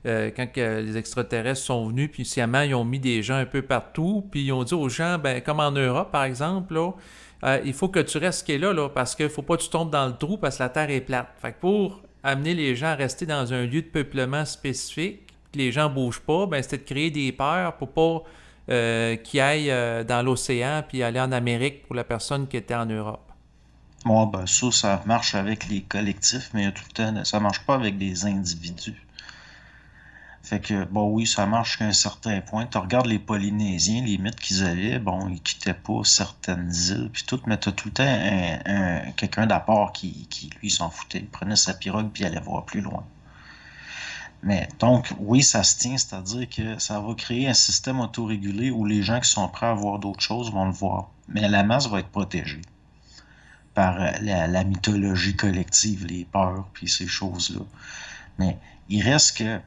quand que les extraterrestres sont venus, puis sciemment, ils ont mis des gens un peu partout, puis ils ont dit aux gens, ben, comme en Europe, par exemple, là, il faut que tu restes là, parce qu'il faut pas que tu tombes dans le trou, parce que la Terre est plate. Fait que pour amener les gens à rester dans un lieu de peuplement spécifique, que les gens bougent pas, ben, c'était de créer des peurs pour pas qui aille dans l'océan puis aller en Amérique pour la personne qui était en Europe. Moi, ben, ça marche avec les collectifs, mais tout le temps, ça marche pas avec des individus. Fait que, bon, oui, ça marche jusqu'à un certain point. Tu regardes les Polynésiens, les mythes qu'ils avaient, bon, ils quittaient pas certaines îles, puis tout, mais t'as tout le temps quelqu'un d'apport qui, lui, s'en foutait. Il prenait sa pirogue puis il allait voir plus loin. Mais donc, oui, ça se tient, c'est-à-dire que ça va créer un système autorégulé où les gens qui sont prêts à voir d'autres choses vont le voir. Mais la masse va être protégée par la mythologie collective, les peurs, puis ces choses-là. Mais il reste que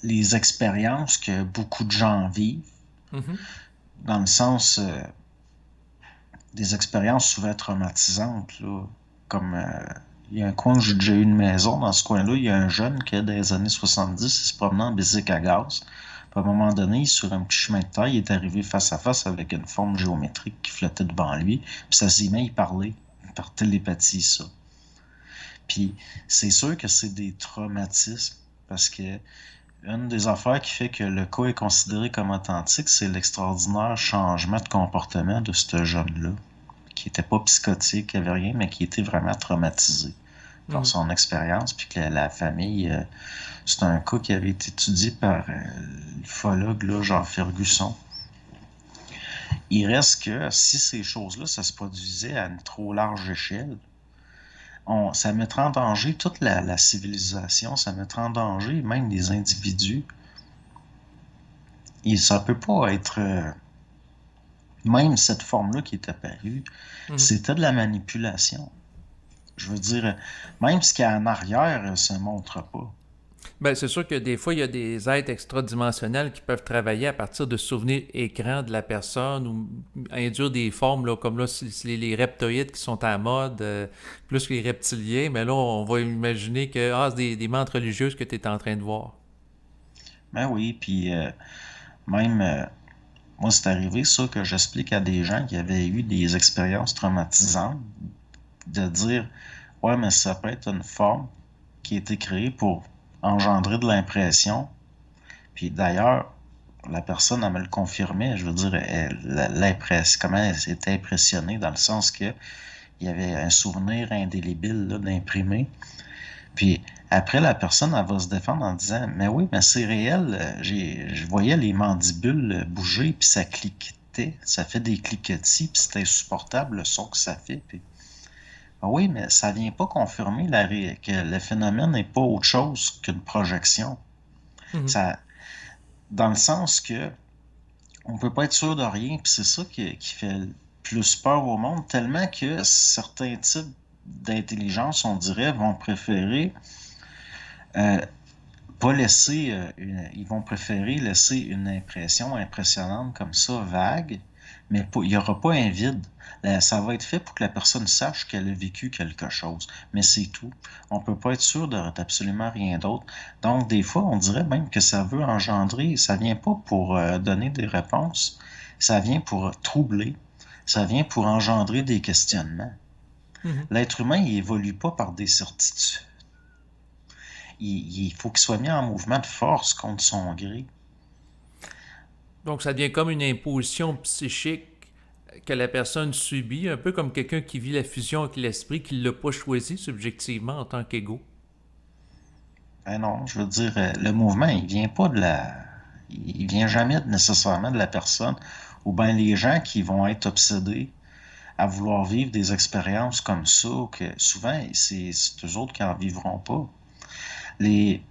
les expériences que beaucoup de gens vivent, Mhm. dans le sens des expériences souvent traumatisantes, là, comme il y a un coin où j'ai déjà eu une maison, dans ce coin-là, il y a un jeune qui, dans les années 70, il se promenait en bicycle à gaz. Puis à un moment donné, sur un petit chemin de terre, il est arrivé face à face avec une forme géométrique qui flottait devant lui. Puis ça s'y met, il parlait par télépathie, ça. Puis c'est sûr que c'est des traumatismes parce que une des affaires qui fait que le cas est considéré comme authentique, c'est l'extraordinaire changement de comportement de ce jeune-là, qui était pas psychotique, qui avait rien, mais qui était vraiment traumatisé par Mhm. son expérience, puis que la famille, c'est un cas qui avait été étudié par l'ufologue là, Jean Fergusson. Il reste que si ces choses-là, ça se produisait à une trop large échelle, ça mettrait en danger toute la civilisation, ça mettrait en danger même des individus. Et ça peut pas être... même cette forme-là qui est apparue, Mhm. c'était de la manipulation. Je veux dire, même ce qu'il y a en arrière ne se montre pas. Ben, c'est sûr que des fois, il y a des êtres extradimensionnels qui peuvent travailler à partir de souvenirs écrans de la personne ou induire des formes, là, comme là, c'est les reptoïdes qui sont à mode, plus que les reptiliens, mais là, on va imaginer que c'est des mentes religieuses que tu es en train de voir. Ben oui, puis même, moi, c'est arrivé ça que j'explique à des gens qui avaient eu des expériences traumatisantes, de dire, ouais, mais ça peut être une forme qui a été créée pour engendrer de l'impression. Puis d'ailleurs, la personne, elle me le confirmait, je veux dire, l'impression, comment elle s'était impressionnée, dans le sens que il y avait un souvenir indélébile là, d'imprimé. Puis après, la personne, elle va se défendre en disant, mais oui, mais c'est réel, je voyais les mandibules bouger, puis ça cliquetait, ça fait des cliquetis, puis c'est insupportable le son que ça fait. Puis, ah oui, mais ça vient pas confirmer que le phénomène n'est pas autre chose qu'une projection. Mhm. Ça, dans le sens que on peut pas être sûr de rien, puis c'est ça qui fait le plus peur au monde, tellement que certains types d'intelligence, on dirait, vont préférer euh, pas laisser ils vont préférer laisser une impression impressionnante comme ça, vague, mais il n'y aura pas un vide. Ça va être fait pour que la personne sache qu'elle a vécu quelque chose, mais c'est tout. On peut pas être sûr d'absolument rien d'autre. Donc, des fois, on dirait même que ça veut engendrer, ça vient pas pour donner des réponses, ça vient pour troubler, ça vient pour engendrer des questionnements. Mhm. L'être humain, il évolue pas par des certitudes. Il faut qu'il soit mis en mouvement de force contre son gré. Donc, ça devient comme une imposition psychique que la personne subit, un peu comme quelqu'un qui vit la fusion avec l'esprit, qui ne l'a pas choisi subjectivement en tant qu'ego. Ben non, je veux dire, le mouvement, il vient pas de la... Il vient jamais nécessairement de la personne, ou bien les gens qui vont être obsédés à vouloir vivre des expériences comme ça, que souvent, c'est eux autres qui en vivront pas. Les...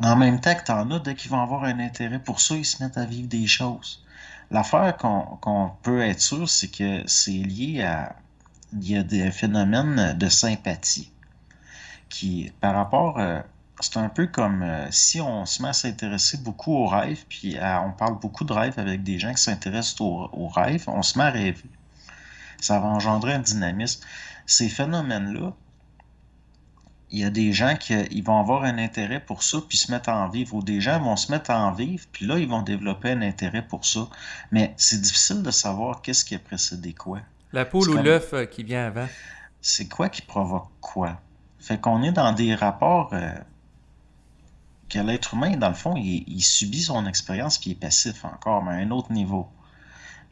En même temps que t'en as, dès qu'ils vont avoir un intérêt pour ça, ils se mettent à vivre des choses. L'affaire qu'on peut être sûr, c'est que c'est lié à... Il y a des phénomènes de sympathie qui, par rapport, c'est un peu comme si on se met à s'intéresser beaucoup aux rêves, puis on parle beaucoup de rêves avec des gens qui s'intéressent aux rêves, on se met à rêver. Ça va engendrer un dynamisme. Ces phénomènes-là, il y a des gens qui ils vont avoir un intérêt pour ça, puis se mettre à en vivre, ou des gens vont se mettre à en vivre, puis là, ils vont développer un intérêt pour ça. Mais c'est difficile de savoir qu'est-ce qui a précédé quoi. La C'est poule ou comme, l'œuf qui vient avant. c'est quoi qui provoque quoi? Fait qu'on est dans des rapports que l'être humain, dans le fond, il subit son expérience puis il est passif encore, mais à un autre niveau.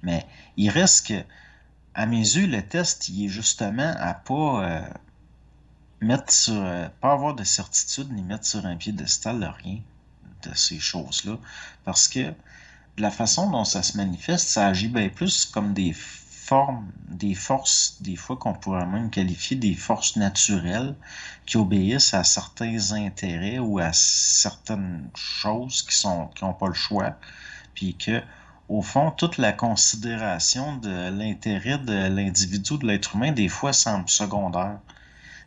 Mais il reste que, à mes yeux, le test, il est justement à pas mettre sur, pas avoir de certitude ni mettre sur un piédestal de rien de ces choses-là. Parce que de la façon dont ça se manifeste, ça agit bien plus comme des formes, des forces, des fois qu'on pourrait même qualifier des forces naturelles qui obéissent à certains intérêts ou à certaines choses qui n'ont pas le choix, puis que au fond, toute la considération de l'intérêt de l'individu, de l'être humain, des fois semble secondaire.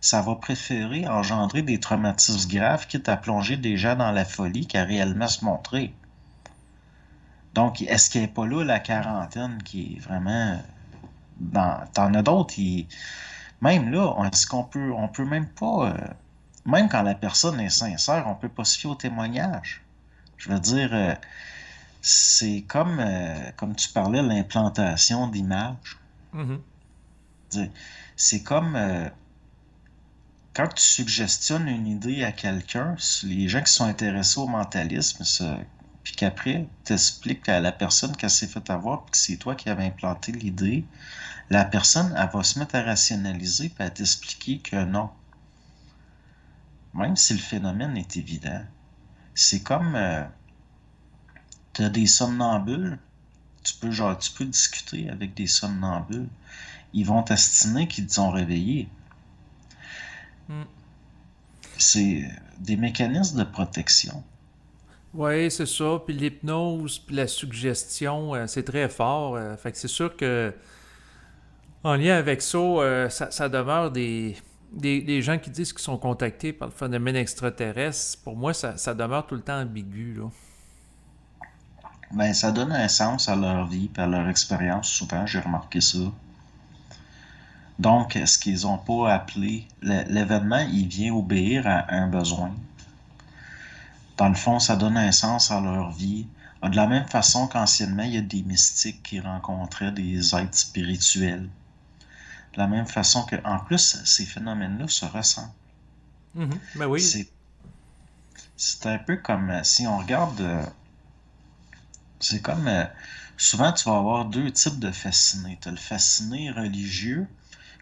Ça va préférer engendrer des traumatismes graves, quitte à plonger des gens dans la folie qu'à réellement se montrer. Donc, est-ce qu'il n'est pas là la quarantaine qui est vraiment t'en as d'autres, même là, est-ce on peut même pas, même quand la personne est sincère, on peut pas se fier au témoignage. Je veux dire, c'est comme tu parlais, l'implantation d'images. Mhm. C'est comme quand tu suggestionnes une idée à quelqu'un, les gens qui sont intéressés au mentalisme, puis qu'après, t'expliques à la personne qu'elle s'est fait avoir, puis que c'est toi qui avais implanté l'idée, la personne, elle va se mettre à rationaliser puis à t'expliquer que non. Même si le phénomène est évident. C'est comme tu as des somnambules, tu peux discuter avec des somnambules. Ils vont t'estimer qu'ils te ont réveillé. Mm. C'est des mécanismes de protection. Oui, c'est ça. Puis l'hypnose, puis la suggestion, c'est très fort. Fait que c'est sûr que en lien avec ça, ça demeure des gens qui disent qu'ils sont contactés par le phénomène extraterrestre. Pour moi, ça demeure tout le temps ambigu, là. Ben, ça donne un sens à leur vie et à leur expérience. Souvent, j'ai remarqué ça. Donc, ce qu'ils n'ont pas appelé, l'événement, il vient obéir à un besoin. Dans le fond, ça donne un sens à leur vie. De la même façon qu'anciennement, il y a des mystiques qui rencontraient des êtres spirituels. De la même façon que, en plus, ces phénomènes-là se ressentent. Mhm. Ben oui. C'est, c'est un peu comme si on regarde, c'est comme souvent tu vas avoir deux types de fascinés. Tu as le fasciné religieux,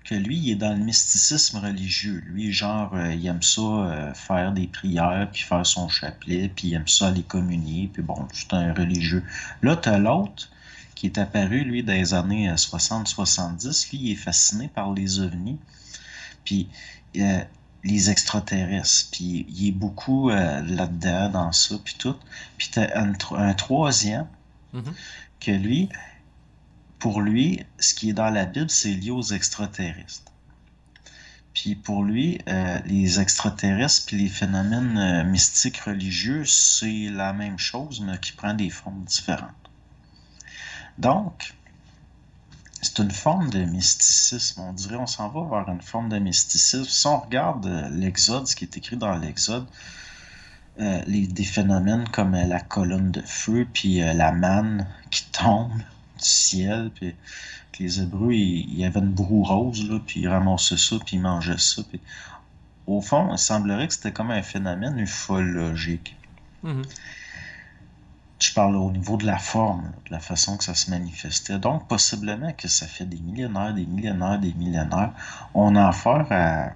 que lui, il est dans le mysticisme religieux. Lui, genre, il aime ça faire des prières, puis faire son chapelet, puis il aime ça aller communier, puis bon, c'est un religieux. Là, tu as l'autre qui est apparu, lui, dans les années 60-70. Lui, il est fasciné par les ovnis, puis euh, les extraterrestres, puis il est beaucoup là-dedans, dans ça, puis tout. Puis tu as un troisième Mhm. que lui, pour lui, ce qui est dans la Bible, c'est lié aux extraterrestres. Puis pour lui, les extraterrestres puis les phénomènes mystiques religieux, c'est la même chose, mais qui prend des formes différentes. Donc, c'est une forme de mysticisme. On dirait on s'en va vers une forme de mysticisme. Si on regarde l'Exode, ce qui est écrit dans l'Exode, des phénomènes comme la colonne de feu, puis la manne qui tombe du ciel, puis que les Hébreux, il y avait une broue rose, là, puis ils ramassaient ça, puis ils mangeaient ça. Puis... Au fond, il semblerait que c'était comme un phénomène ufologique. Mhm. Je parle au niveau de la forme, de la façon que ça se manifestait. Donc, possiblement que ça fait des millénaires, des millénaires, des millénaires. On a affaire à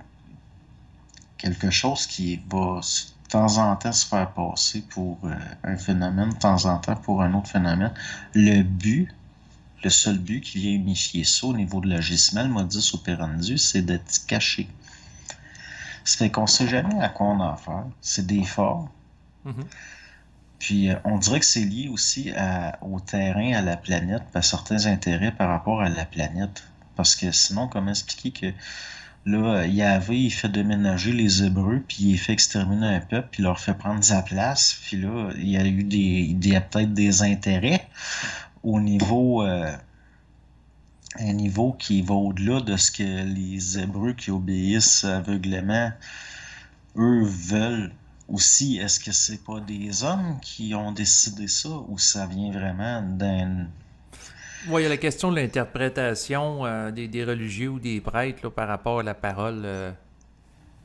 quelque chose qui va temps en temps se faire passer pour un phénomène, de temps en temps pour un autre phénomène. Le but, le seul but qui vient unifier ça au niveau de l'agisme, le modus operandi, c'est d'être caché. Ça fait qu'on sait jamais à quoi on a affaire. C'est des forts. Mhm. Puis on dirait que c'est lié aussi au terrain, à la planète, à certains intérêts par rapport à la planète. Parce que sinon, comment expliquer que là, Yahvé, il fait déménager les Hébreux, puis il fait exterminer un peuple, puis il leur fait prendre sa place. Puis là, il y a eu peut-être des intérêts au niveau, un niveau qui va au-delà de ce que les Hébreux qui obéissent aveuglément, eux veulent. Aussi, est-ce que c'est pas des hommes qui ont décidé ça, ou ça vient vraiment d'un... Oui, il y a la question de l'interprétation des religieux ou des prêtres là, par rapport à la parole.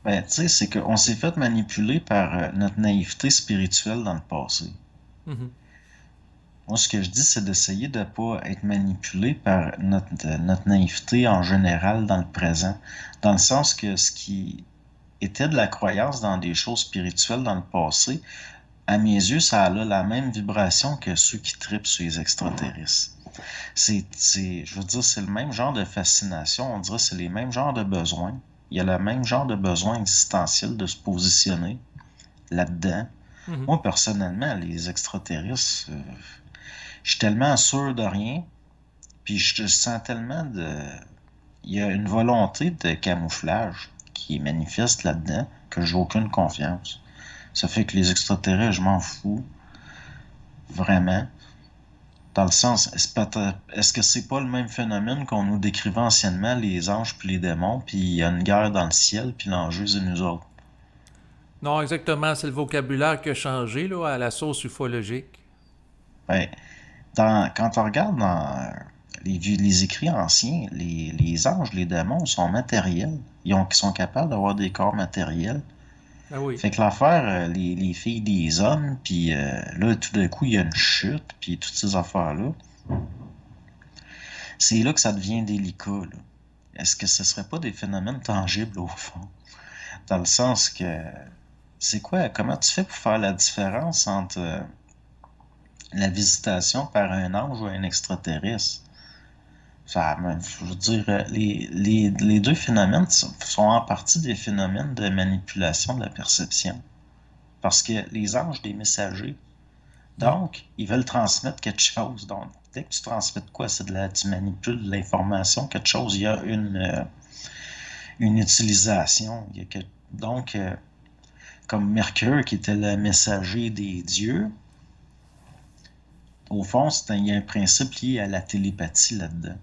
Ben, tu sais, c'est qu'on s'est fait manipuler par notre naïveté spirituelle dans le passé. Mhm. Moi, ce que je dis, c'est d'essayer de ne pas être manipulé par notre naïveté en général dans le présent. Dans le sens que ce qui était de la croyance dans des choses spirituelles dans le passé, à mes yeux, ça a là la même vibration que ceux qui tripent sur les extraterrestres. Je veux dire, c'est le même genre de fascination, on dirait que c'est les mêmes genres de besoins. Il y a le même genre de besoin existentiel de se positionner là-dedans. Mhm. Moi, personnellement, les extraterrestres, je suis tellement sûr de rien, puis je sens tellement de... Il y a une volonté de camouflage qui est manifeste là-dedans que j'ai aucune confiance. Ça fait que les extraterrestres, je m'en fous. Vraiment. Dans le sens, est-ce que c'est pas le même phénomène qu'on nous décrivait anciennement, les anges puis les démons, puis il y a une guerre dans le ciel, puis l'enjeu, c'est nous autres? Non, exactement. C'est le vocabulaire qui a changé là, à la sauce ufologique. Ben, quand on regarde dans les écrits anciens, les anges, les démons sont matériels. Ils sont capables d'avoir des corps matériels. Ah oui. Fait que l'affaire, les filles des hommes, puis là, tout d'un coup, il y a une chute, puis toutes ces affaires-là, c'est là que ça devient délicat, là. Est-ce que ce serait pas des phénomènes tangibles au fond? Dans le sens que, c'est quoi, comment tu fais pour faire la différence entre la visitation par un ange ou un extraterrestre? Ça, je veux dire, les deux phénomènes sont en partie des phénomènes de manipulation de la perception. Parce que les anges, des messagers, Mhm. donc, ils veulent transmettre quelque chose. Donc, dès que tu transmets quoi, tu manipules l'information, quelque chose, il y a une utilisation. Donc, comme Mercure, qui était le messager des dieux, au fond, il y a un principe lié à la télépathie là-dedans.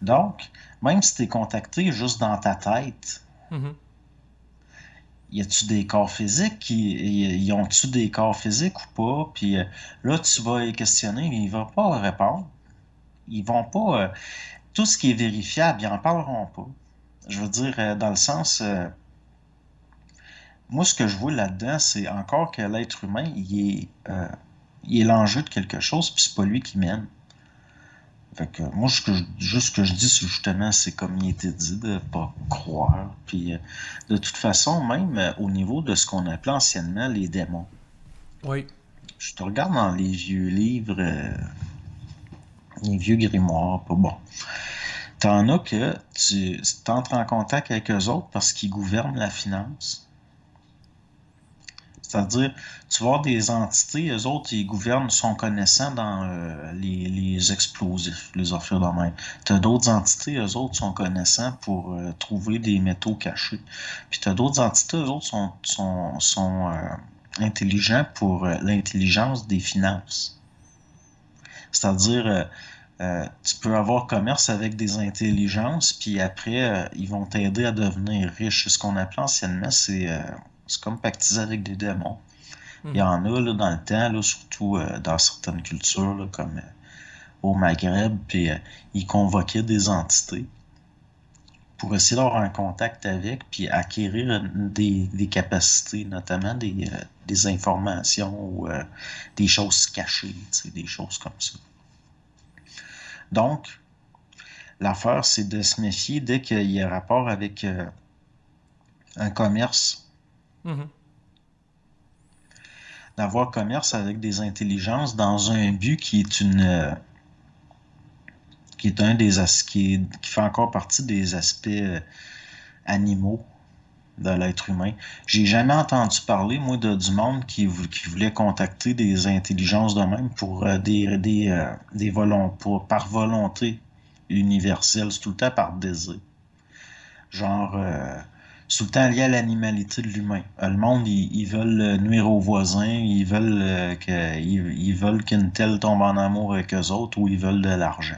Donc, même si tu es contacté juste dans ta tête, Mhm. y a-tu des corps physiques? Y ont-tu des corps physiques ou pas? Puis là, tu vas les questionner, mais ils vont pas répondre. Ils vont pas. Tout ce qui est vérifiable, ils en parleront pas. Je veux dire, dans le sens. Moi, ce que je vois là-dedans, c'est encore que l'être humain, il est l'enjeu de quelque chose, puis c'est pas lui qui mène. Fait que moi, juste ce que je dis, c'est justement, c'est comme il était dit, de pas croire. Puis de toute façon, même au niveau de ce qu'on appelait anciennement les démons. Oui. Je te regarde dans les vieux livres, les vieux grimoires, pas bon. T'en as que tu entres en contact avec eux autres parce qu'ils gouvernent la finance. C'est-à-dire, tu vas avoir des entités, eux autres, ils gouvernent, sont connaissants dans les explosifs, les affaires de même. Tu as d'autres entités, eux autres, sont connaissants pour trouver des métaux cachés. Puis tu as d'autres entités, eux autres, sont intelligents pour l'intelligence des finances. C'est-à-dire, tu peux avoir commerce avec des intelligences, puis après, ils vont t'aider à devenir riche. Ce qu'on appelait anciennement, c'est comme pactiser avec des démons. Il y Mhm. en a là, dans le temps, là, surtout dans certaines cultures, là, comme au Maghreb, puis ils convoquaient des entités pour essayer d'avoir un contact avec, puis acquérir des capacités, notamment des informations ou des choses cachées, des choses comme ça. Donc, l'affaire, c'est de se méfier dès qu'il y a rapport avec un commerce. Mhm. d'avoir commerce avec des intelligences dans un but qui est un des qui fait encore partie des aspects animaux de l'être humain. J'ai jamais entendu parler, moi, du monde qui voulait contacter des intelligences de même pour par volonté universelle. C'est tout le temps par désir. Genre, c'est tout le temps lié à l'animalité de l'humain. Le monde, ils veulent nuire aux voisins, ils veulent qu'une telle tombe en amour avec eux autres ou ils veulent de l'argent.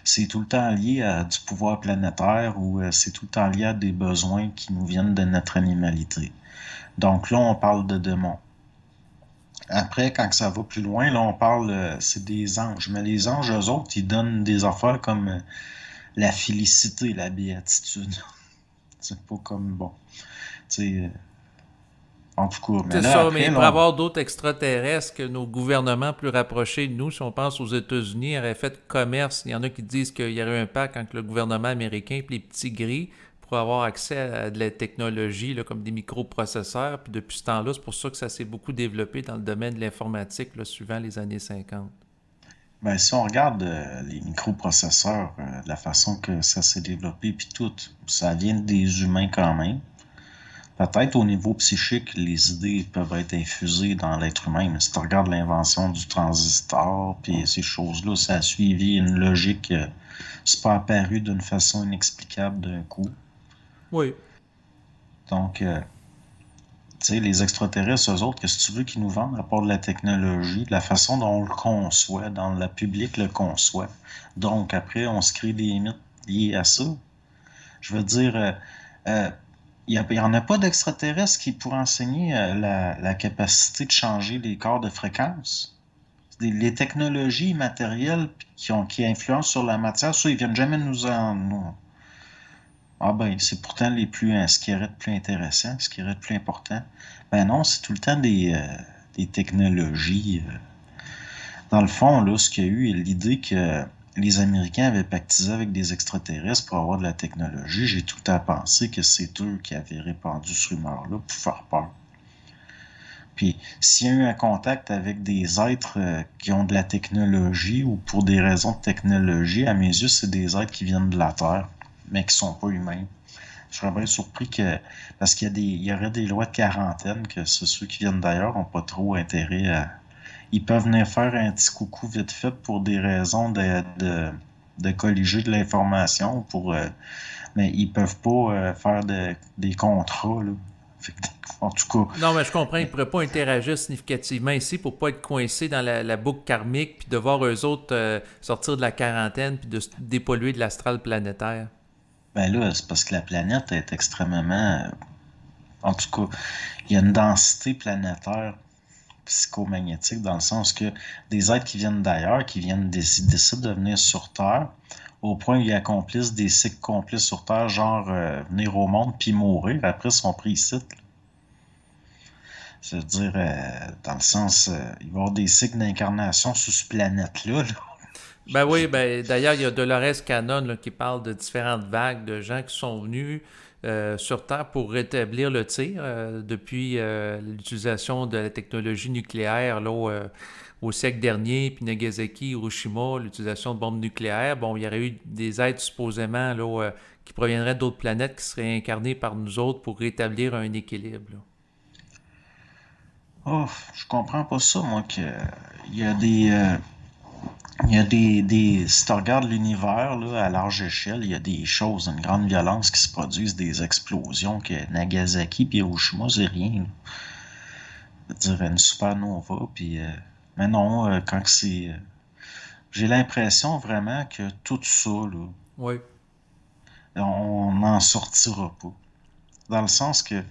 C'est tout le temps lié à du pouvoir planétaire ou c'est tout le temps lié à des besoins qui nous viennent de notre animalité. Donc là, on parle de démons. Après, quand ça va plus loin, là, on parle, c'est des anges. Mais les anges, eux autres, ils donnent des affaires comme la félicité, la béatitude. C'est pas comme, bon, tu sais, en tout cas. Mais C'est là, ça, mais après, il pourrait y là, avoir d'autres extraterrestres que nos gouvernements plus rapprochés de nous, si on pense aux États-Unis, auraient fait commerce. Il y en a qui disent qu'il y aurait un pacte entre le gouvernement américain et les petits gris pour avoir accès à de la technologie, là, comme des microprocesseurs. Puis depuis ce temps-là, c'est pour ça que ça s'est beaucoup développé dans le domaine de l'informatique, là, suivant les années 50. ben, si on regarde les microprocesseurs, de la façon que ça s'est développé, puis tout, ça vient des humains quand même. Peut-être au niveau psychique, les idées peuvent être infusées dans l'être humain, mais si tu regardes l'invention du transistor, puis ces choses-là, ça a suivi une logique, c'est pas apparu d'une façon inexplicable d'un coup. Oui. Donc, tu sais, les extraterrestres, eux autres, qu'est-ce que tu veux qu'ils nous vendent à part de la technologie, de la façon dont on le conçoit, dont le public le conçoit. Donc, après, on se crée des mythes liés à ça. Je veux dire, euh, il n'y en a pas d'extraterrestres qui pourraient enseigner la capacité de changer les corps de fréquence. Les technologies matérielles qui influencent sur la matière, ça, ils viennent jamais ah ben, c'est pourtant ce qui aurait de plus intéressant, ce qui aurait de plus important. Ben non, c'est tout le temps des technologies. Dans le fond, là, ce qu'il y a eu, l'idée que les Américains avaient pactisé avec des extraterrestres pour avoir de la technologie, j'ai tout le temps pensé que c'est eux qui avaient répandu ce rumeur-là pour faire peur. Puis, s'il y a eu un contact avec des êtres qui ont de la technologie ou pour des raisons de technologie, à mes yeux, c'est des êtres qui viennent de la Terre, mais qui sont pas humains. Je serais bien surpris que, parce il y aurait des lois de quarantaine, que ceux qui viennent d'ailleurs n'ont pas trop intérêt à. Ils peuvent venir faire un petit coucou vite fait pour des raisons de colliger de l'information, mais ils peuvent pas faire des contrats, là. En tout cas, Non, mais je comprends, ils ne pourraient pas interagir significativement ici pour ne pas être coincés dans la boucle karmique puis de voir eux autres sortir de la quarantaine puis de se dépolluer de l'astral planétaire. ben là, c'est parce que la planète est extrêmement. En tout cas, il y a une densité planétaire psychomagnétique dans le sens que des êtres qui viennent d'ailleurs, décident de venir sur Terre, au point où ils accomplissent des cycles complets sur Terre, genre venir au monde puis mourir, après ils sont pris ici. Là. Je veux dire, dans le sens, il va y avoir des cycles d'incarnation sur cette planète-là. Là. Ben oui, ben d'ailleurs, il y a Dolores Cannon là, qui parle de différentes vagues de gens qui sont venus sur Terre pour rétablir le tir depuis l'utilisation de la technologie nucléaire là, au siècle dernier, puis Nagasaki, Hiroshima, l'utilisation de bombes nucléaires. Bon, il y aurait eu des êtres supposément là, qui proviendraient d'autres planètes qui seraient incarnés par nous autres pour rétablir un équilibre. Là. Oh, je comprends pas ça, moi, que il y a si tu regardes l'univers là, à large échelle, il y a des choses, une grande violence qui se produisent, des explosions, que Nagasaki puis Hiroshima, c'est rien. Là. Je veux dire, une supernova, puis... mais non, quand c'est... j'ai l'impression vraiment que tout ça, là, Oui. on n'en sortira pas. Dans le sens que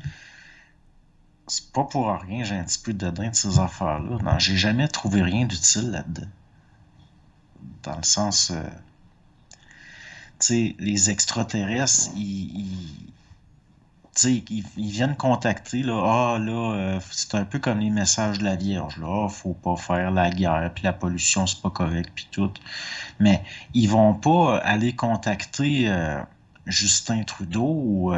c'est pas pour rien, j'ai un petit peu de dédain de ces affaires-là. Non, j'ai jamais trouvé rien d'utile là-dedans. Dans le sens... tu sais, les extraterrestres, tu sais, ils viennent contacter, là, c'est un peu comme les messages de la Vierge, là, faut pas faire la guerre, puis la pollution, c'est pas correct, puis tout. Mais ils vont pas aller contacter Justin Trudeau ou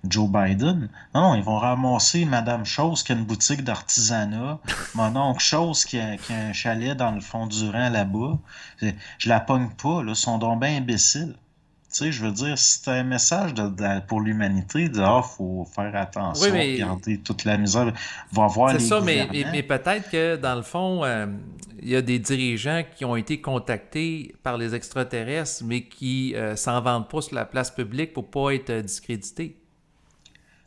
Joe Biden. Non, non, ils vont ramasser Madame Chose qui a une boutique d'artisanat, mon oncle Chose qui a un chalet dans le fond du Rhin là-bas. Je la pogne pas, là, ils sont donc bien imbéciles. Tu sais, je veux dire, si c'est un message pour l'humanité, de faut faire Oui, attention, mais regarder toute la misère, va voir c'est les ça, mais gouvernants. peut-être que dans le fond, il y a des dirigeants qui ont été contactés par les extraterrestres, mais qui s'en vendent pas sur la place publique pour pas être discrédités.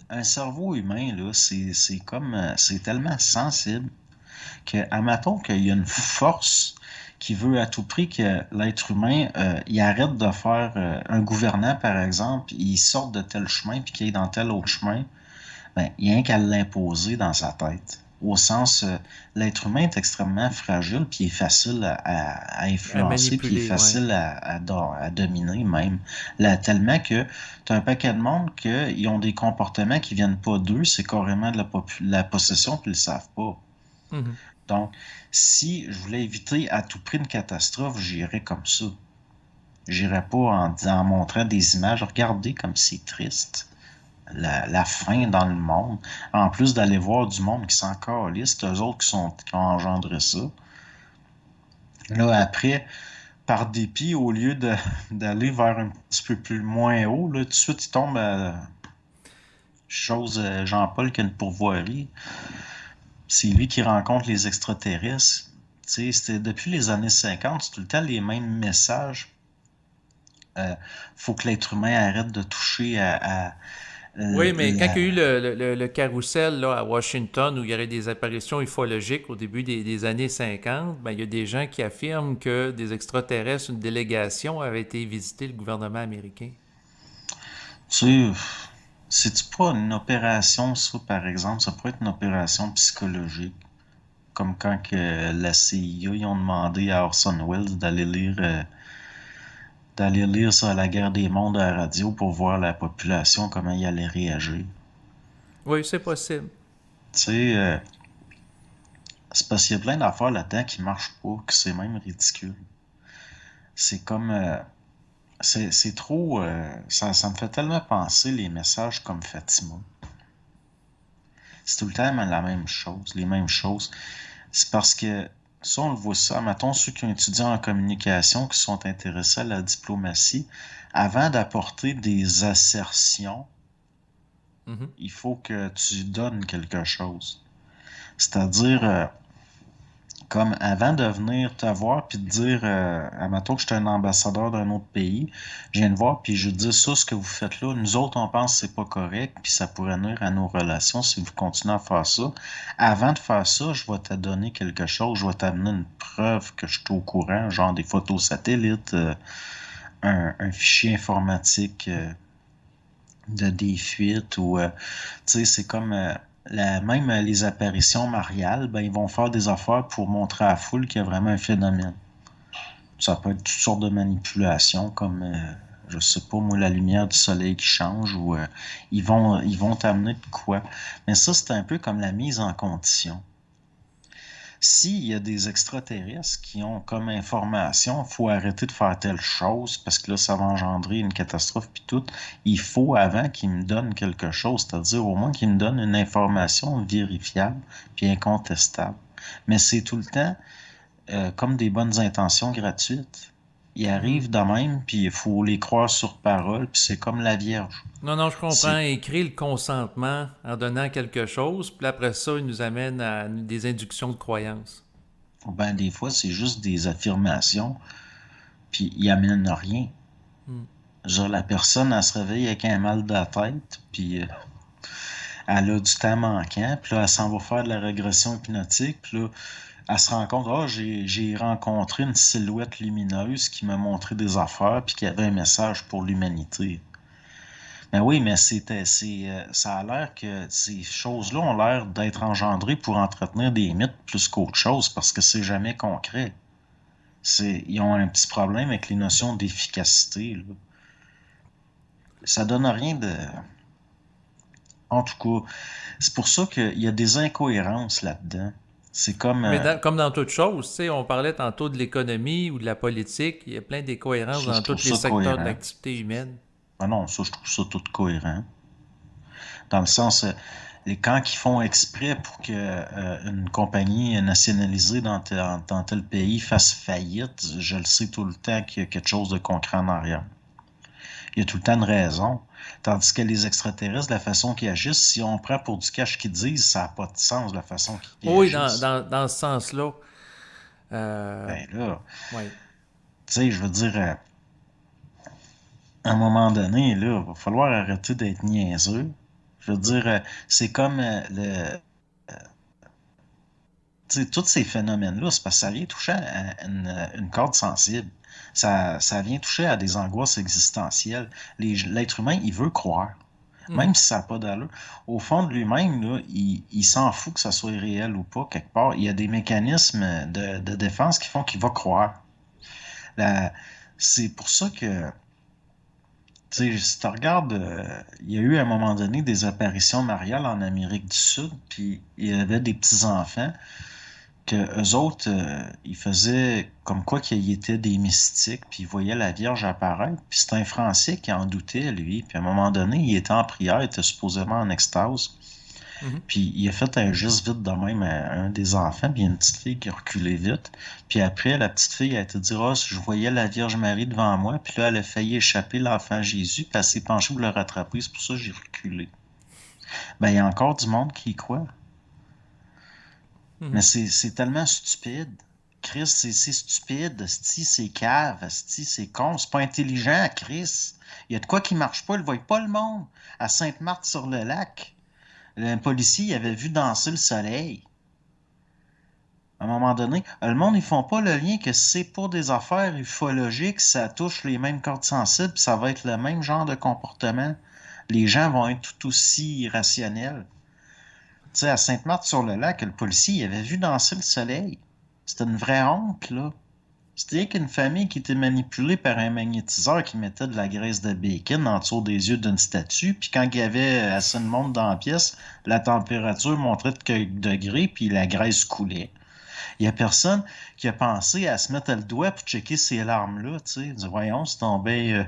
Un cerveau humain, là, c'est comme, c'est tellement sensible que, admettons qu'il y a une force qui veut à tout prix que l'être humain, il arrête de faire un gouvernant, par exemple, il sorte de tel chemin puis qu'il est dans tel autre chemin, ben, il n'y a rien qu'à l'imposer dans sa tête. Au sens, l'être humain est extrêmement fragile, puis il est facile à À influencer, puis il est manipuler, ouais. facile à dominer même. Là, tellement que tu as un paquet de monde qui ont des comportements qui viennent pas d'eux, c'est carrément de la possession, puis ils le savent pas. Mhm. Donc, si je voulais éviter à tout prix une catastrophe, j'irais comme ça. J'irais pas en montrant des images. Regardez comme c'est triste. La faim dans le monde. En plus d'aller voir du monde qui s'en calisse, eux autres qui ont engendré ça. Là, après, par dépit, au lieu d'aller vers un petit peu plus moins haut, là, tout de suite, ils tombent à chose Jean-Paul qui a une pourvoirie. C'est lui qui rencontre les extraterrestres. Tu sais, c'était depuis les années 50, c'est tout le temps les mêmes messages. Faut que l'être humain arrête de toucher à Oui, mais quand il y a eu la... le carrousel là, à Washington où il y aurait des apparitions ufologiques au début des années 50, ben, il y a des gens qui affirment que des extraterrestres, une délégation avait été visiter le gouvernement américain. Tu sais, c'est-tu pas une opération, ça, par exemple? Ça pourrait être une opération psychologique. Comme quand que la CIA, ils ont demandé à Orson Welles d'aller lire ça à la guerre des mondes à la radio pour voir la population, comment il allait réagir. Oui, c'est possible. Tu sais, c'est parce qu'il y a plein d'affaires là-dedans qui marchent pas, que c'est même ridicule. C'est comme... c'est trop... ça me fait tellement penser les messages comme Fatima. C'est tout le temps la même chose, les mêmes choses. C'est parce que, ça, on le voit ça, mettons ceux qui ont étudié en communication, qui sont intéressés à la diplomatie, avant d'apporter des assertions, Mhm. il faut que tu donnes quelque chose. C'est-à-dire, comme avant de venir te voir puis de dire, admettons que je suis un ambassadeur d'un autre pays, je viens de voir puis je dis ça, ce que vous faites là, nous autres on pense que c'est pas correct puis ça pourrait nuire à nos relations si vous continuez à faire ça. Avant de faire ça, je vais te donner quelque chose, je vais t'amener une preuve que je suis au courant, genre des photos satellites, un fichier informatique de des fuites ou tu sais c'est comme même les apparitions mariales, ben ils vont faire des affaires pour montrer à la foule qu'il y a vraiment un phénomène. Ça peut être toutes sortes de manipulations comme je sais pas moi la lumière du soleil qui change ou ils vont t'amener de quoi. Mais ça c'est un peu comme la mise en condition. S'il y a des extraterrestres qui ont comme information, il faut arrêter de faire telle chose parce que là, ça va engendrer une catastrophe puis tout. Il faut avant qu'ils me donnent quelque chose, c'est-à-dire au moins qu'ils me donnent une information vérifiable puis incontestable. Mais c'est tout le temps comme des bonnes intentions gratuites. Ils Mhm. arrivent de même, puis il faut les croire sur parole, puis c'est comme la Vierge. Non, non, je comprends. C'est Écrire le consentement en donnant quelque chose, puis après ça, il nous amène à des inductions de croyance. ben des fois c'est juste des affirmations, puis ils amènent rien. Hmm. Genre, la personne, elle se réveille avec un mal de la tête, puis elle a du temps manquant, puis là, elle s'en va faire de la régression hypnotique, puis là, elle se rend compte, ah, j'ai rencontré une silhouette lumineuse qui m'a montré des affaires, puis qui avait un message pour l'humanité. Mais oui, mais ça a l'air que ces choses-là ont l'air d'être engendrées pour entretenir des mythes plus qu'autre chose, parce que c'est jamais concret. Ils ont un petit problème avec les notions d'efficacité, là. Ça donne rien de... En tout cas, c'est pour ça qu'il y a des incohérences là-dedans. C'est comme... Mais comme dans toute chose, tu sais, on parlait tantôt de l'économie ou de la politique, il y a plein d'incohérences ça, dans je trouve tous les ça secteurs cohérent. d'activité humaine. Ah non, ça, je trouve ça tout cohérent. Dans le sens, quand ils font exprès pour que une compagnie nationalisée dans tel pays fasse faillite, je le sais tout le temps qu'il y a quelque chose de concret en arrière. Il y a tout le temps une raison. Tandis que les extraterrestres, la façon qu'ils agissent, si on prend pour du cash qu'ils disent, ça n'a pas de sens, la façon qu'ils Oui, agissent. dans ce sens-là. Ben là, Oui. tu sais, je veux dire, à un moment donné, là, il va falloir arrêter d'être niaiseux. Je veux dire, c'est comme tu sais, tous ces phénomènes-là, c'est parce que ça vient toucher à une corde sensible. Ça vient toucher à des angoisses existentielles. L'être humain, il veut croire. Mhm. Même si ça n'a pas d'allure. Au fond de lui-même, là, il s'en fout que ça soit réel ou pas, quelque part. Il y a des mécanismes de défense qui font qu'il va croire. La- c'est pour ça que, tu sais, si tu regardes, il y a eu à un moment donné des apparitions mariales en Amérique du Sud, puis il y avait des petits-enfants que eux autres, ils faisaient comme quoi qu'ils étaient des mystiques, puis ils voyaient la Vierge apparaître, puis c'est un Français qui en doutait, lui, puis à un moment donné, il était en prière, il était supposément en extase, Mhm. puis il a fait un geste vite de même à un des enfants, puis il y a une petite fille qui a reculé vite, puis après, la petite fille a été dire, ah, je voyais la Vierge Marie devant moi, puis là, elle a failli échapper l'enfant Jésus, puis elle s'est penchée pour le rattraper, c'est pour ça que j'ai reculé. Ben, il y a encore du monde qui y croit. Mais Mhm. c'est tellement stupide. Chris, c'est stupide. Asti, c'est cave. Asti, c'est con. C'est pas intelligent, Chris. Il y a de quoi qui marche pas. Il ne voit pas le monde. À Sainte-Marthe-sur-le-Lac, un policier il avait vu danser le soleil. À un moment donné, le monde, ils font pas le lien que c'est pour des affaires ufologiques, ça touche les mêmes cordes sensibles, puis ça va être le même genre de comportement. Les gens vont être tout aussi irrationnels. Tu sais, à Sainte-Marthe-sur-le-Lac, le policier, il avait vu danser le soleil. C'était une vraie honte, là. C'était rien qu'une famille qui était manipulée par un magnétiseur qui mettait de la graisse de bacon en dessous des yeux d'une statue. Puis quand il y avait assez de monde dans la pièce, la température montrait de quelques degrés, puis la graisse coulait. Il n'y a personne qui a pensé à se mettre le doigt pour checker ces larmes-là, tu sais. Dire, voyons, c'est tombé,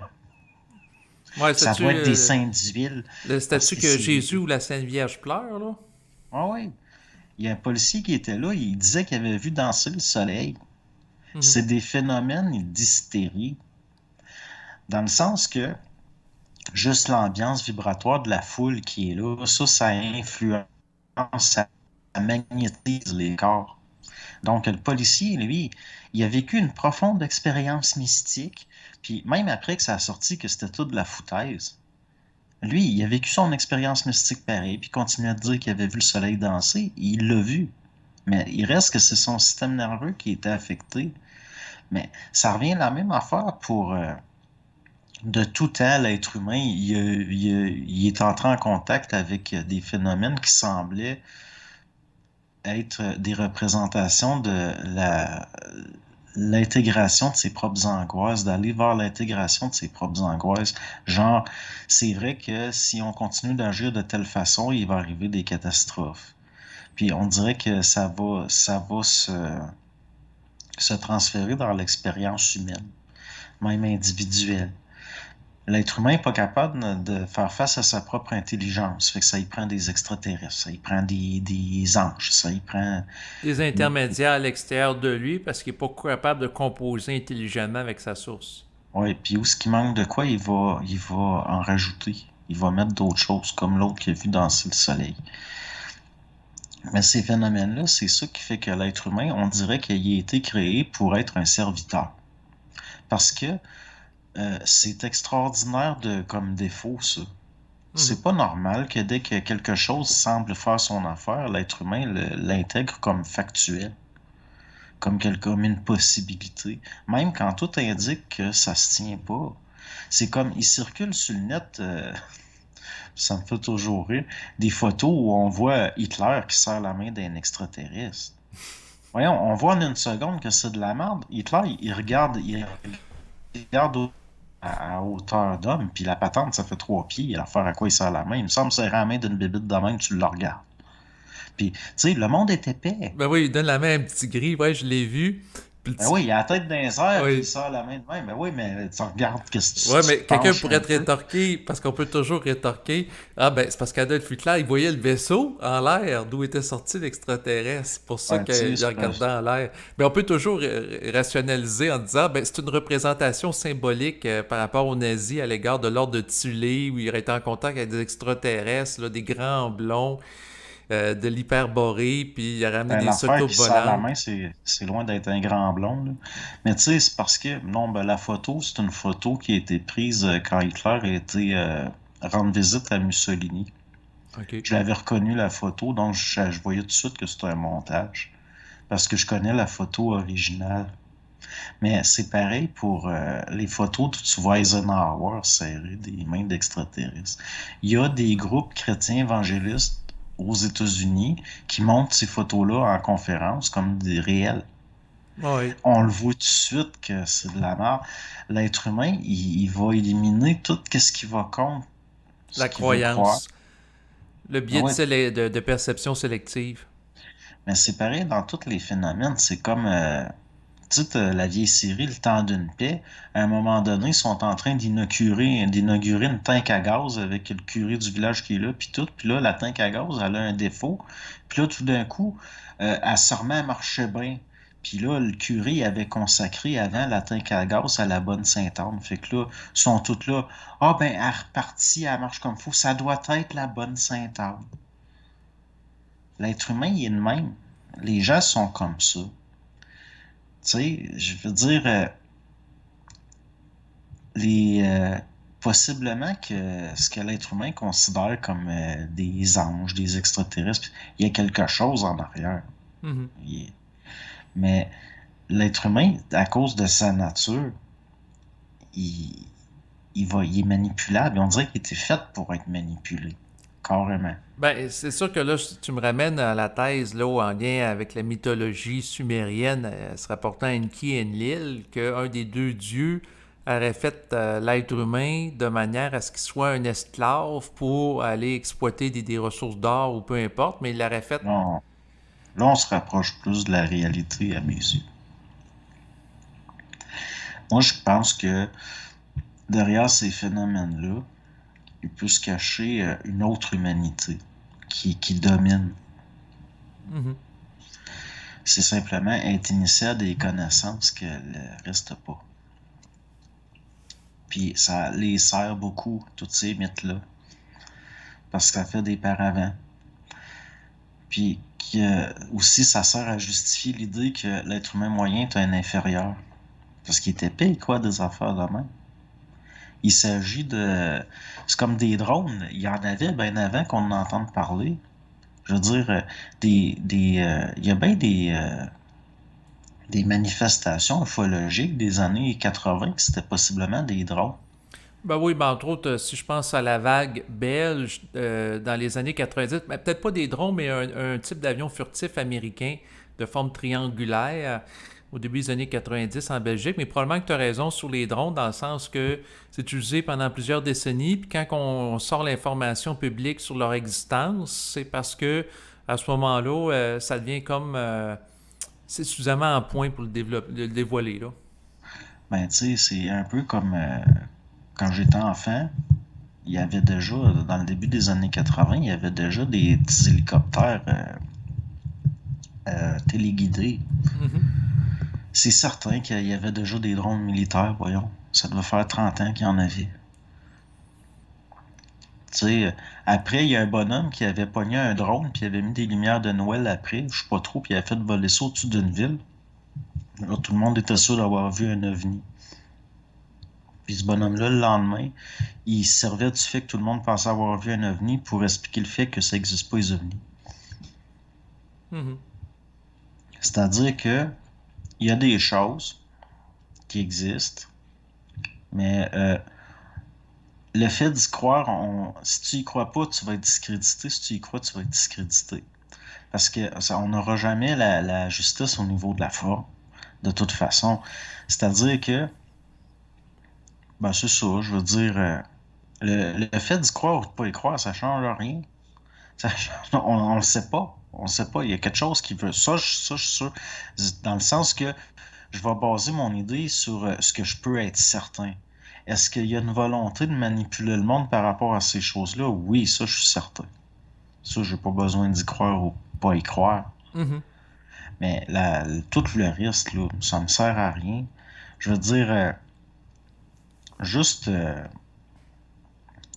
Ouais, ça doit être des seins d'huile. le Parce statut que que c'est... Jésus ou la Sainte Vierge pleure, là? Ah oui. Il y a un policier qui était là, il disait qu'il avait vu danser le soleil. Mhm. C'est des phénomènes d'hystérie, dans le sens que juste l'ambiance vibratoire de la foule qui est là, ça influence, ça magnétise les corps. Donc, le policier, lui, il a vécu une profonde expérience mystique, puis même après que ça a sorti que c'était tout de la foutaise, lui, il a vécu son expérience mystique pareil, puis il continue à dire qu'il avait vu le soleil danser, il l'a vu. Mais il reste que c'est son système nerveux qui était affecté. Mais ça revient à la même affaire pour de tout temps, l'être humain, il est entré en contact avec des phénomènes qui semblaient être des représentations de l'intégration de ses propres angoisses, d'aller vers l'intégration de ses propres angoisses. Genre, c'est vrai que si on continue d'agir de telle façon, il va arriver des catastrophes. Puis on dirait que ça va se transférer dans l'expérience humaine, même individuelle. L'être humain n'est pas capable de faire face à sa propre intelligence. Fait que ça y prend des extraterrestres, ça y prend des anges, ça y prend... Des intermédiaires à l'extérieur de lui parce qu'il n'est pas capable de composer intelligemment avec sa source. Ouais, puis où ce qui manque de quoi, il va en rajouter. Il va mettre d'autres choses, comme l'autre qui a vu danser le soleil. Mais ces phénomènes-là, c'est ça qui fait que l'être humain, on dirait qu'il a été créé pour être un serviteur. Parce que c'est extraordinaire comme défaut, ça. Mhm. C'est pas normal que dès que quelque chose semble faire son affaire, l'être humain l'intègre comme factuel, comme une possibilité, même quand tout indique que ça se tient pas. C'est comme, il circule sur le net, ça me fait toujours rire, des photos où on voit Hitler qui serre la main d'un extraterrestre. Voyons, on voit en une seconde que c'est de la merde. Hitler, il regarde à hauteur d'homme, puis la patente, ça fait 3 pieds, l'affaire à quoi il sert la main. Il me semble serrer la main d'une bébite de même, tu le regardes. Puis, tu sais, le monde est épais. Ben oui, il donne la main à un petit gris, ouais, je l'ai vu. Puis Ben oui, il a la tête dans les airs, puis il oui. sort la main de même. Ben oui, mais tu regardes, qu'est-ce que Ouais, tu mais te quelqu'un penches pourrait un te peu. rétorquer, parce qu'on peut toujours rétorquer. Ah, ben, c'est parce qu'Adolf Hitler, il voyait le vaisseau en l'air d'où était sorti l'extraterrestre. C'est pour ça Ben, tu sais, qu'il regardait en l'air. Mais on peut toujours rationaliser en disant, ben, c'est une représentation symbolique par rapport aux nazis à l'égard de l'ordre de Thulé, où il aurait été en contact avec des extraterrestres, là, des grands blonds, de l'hyperborée, puis il a ramené ben, des l'affaire soucoupes qui sort la volantes. main, c'est loin d'être un grand blond, là. Mais tu sais, c'est parce que, non, ben, la photo, c'est une photo qui a été prise quand Hitler a été rendre visite à Mussolini. OK. Je l'avais reconnu la photo, donc je voyais tout de suite que c'était un montage. Parce que je connais la photo originale. Mais c'est pareil pour les photos où tu vois Eisenhower serrer des mains d'extraterrestres. Il y a des groupes chrétiens évangélistes aux États-Unis qui montrent ces photos-là en conférence comme des réels. Oui. On le voit tout de suite que c'est de la merde. L'être humain, il va éliminer tout ce qui va contre ce La qu'il veut croire. croyance. Le Ah biais ouais, de perception sélective. mais c'est pareil dans tous les phénomènes. C'est comme tu sais, la vieille série, Le temps d'une paix, à un moment donné, ils sont en train d'inaugurer une tank à gaz avec le curé du village qui est là, puis tout. Puis là, la tank à gaz, elle a un défaut. Puis là, tout d'un coup, elle se remet à marcher bien. Puis là, le curé avait consacré avant la tank à gaz à la bonne Sainte-Anne. Fait que là, ils sont tous là. Ah ben, elle repartit, elle marche comme fou. Ça doit être la bonne Sainte-Anne. L'être humain, il est le même. Les gens sont comme ça. Tu sais, je veux dire, les possiblement que ce que l'être humain considère comme des anges, des extraterrestres, il y a quelque chose en arrière. Mhm. Il est- Mais l'être humain, à cause de sa nature, il, il est manipulable. On dirait qu'il était fait pour être manipulé, carrément. Ben, c'est sûr que là, tu me ramènes à la thèse là, en lien avec la mythologie sumérienne se rapportant à Enki et Enlil, qu'un des deux dieux aurait fait l'être humain de manière à ce qu'il soit un esclave pour aller exploiter des ressources d'or ou peu importe, mais il l'aurait fait. Là, là, on se rapproche plus de la réalité à mes yeux. Moi, je pense que derrière ces phénomènes-là, il peut se cacher une autre humanité qui domine. Mhm. C'est simplement être initié à des connaissances qu'elle reste pas. Puis ça les sert beaucoup, tous ces mythes-là, parce que ça fait des paravents. Puis aussi, ça sert à justifier l'idée que l'être humain moyen est un inférieur. Parce qu'il est épais, quoi, des affaires de même. Il s'agit de... C'est comme des drones. Il y en avait bien avant qu'on en entende parler. Je veux dire, il y a bien des manifestations ufologiques des années 80 que c'était possiblement des drones. Ben oui, ben entre autres, si je pense à la vague belge dans les années 90, ben peut-être pas des drones, mais un type d'avion furtif américain de forme triangulaire au début des années 90 en Belgique. Mais probablement que tu as raison sur les drones, dans le sens que c'est utilisé pendant plusieurs décennies. Puis quand on sort l'information publique sur leur existence, c'est parce que à ce moment-là, ça devient comme c'est suffisamment en point pour le dévoiler, là. Ben, tu sais, c'est un peu comme quand j'étais enfant, il y avait déjà, dans le début des années 80, il y avait déjà des petits hélicoptères téléguidés. Mhm. C'est certain qu'il y avait déjà des drones militaires, voyons. Ça devait faire 30 ans qu'il y en avait. Tu sais, après, il y a un bonhomme qui avait pogné un drone, puis il avait mis des lumières de Noël après, je sais pas trop, puis il avait fait voler ça au-dessus d'une ville. Là, tout le monde était sûr d'avoir vu un ovni. Puis ce bonhomme-là, le lendemain, il se servait du fait que tout le monde pensait avoir vu un ovni pour expliquer le fait que ça n'existe pas, les ovnis. Mhm. C'est-à-dire que il y a des choses qui existent, mais le fait d'y croire, si tu y crois pas, tu vas être discrédité. Si tu y crois, tu vas être discrédité. Parce que on n'aura jamais la justice au niveau de la forme, de toute façon. C'est-à-dire que, ben c'est ça, je veux dire, le fait d'y croire ou de pas y croire, ça change rien. On le sait pas. On le sait pas. Il y a quelque chose qui veut. Ça, je suis sûr. Dans le sens que je vais baser mon idée sur ce que je peux être certain. Est-ce qu'il y a une volonté de manipuler le monde par rapport à ces choses-là? Oui, ça, je suis certain. Ça, j'ai pas besoin d'y croire ou pas y croire. Mhm. Mais tout le reste, là, ça me sert à rien. Je veux dire, juste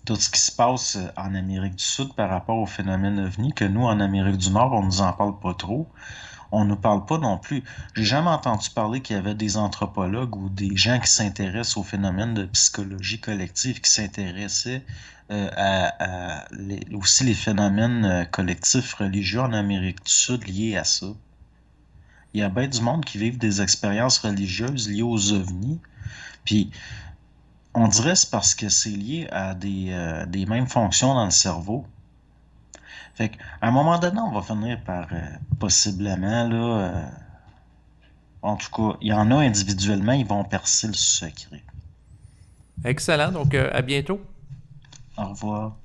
tout ce qui se passe en Amérique du Sud par rapport au phénomène OVNI, que nous, en Amérique du Nord, on nous en parle pas trop. On ne nous parle pas non plus. J'ai jamais entendu parler qu'il y avait des anthropologues ou des gens qui s'intéressent au phénomène de psychologie collective, qui s'intéressaient aussi les phénomènes collectifs religieux en Amérique du Sud liés à ça. Il y a bien du monde qui vivent des expériences religieuses liées aux ovnis, puis on dirait que c'est parce que c'est lié à des mêmes fonctions dans le cerveau. Fait qu'à un moment donné, on va finir par possiblement, là, en tout cas, il y en a individuellement, ils vont percer le secret. Excellent. Donc, à bientôt. Au revoir.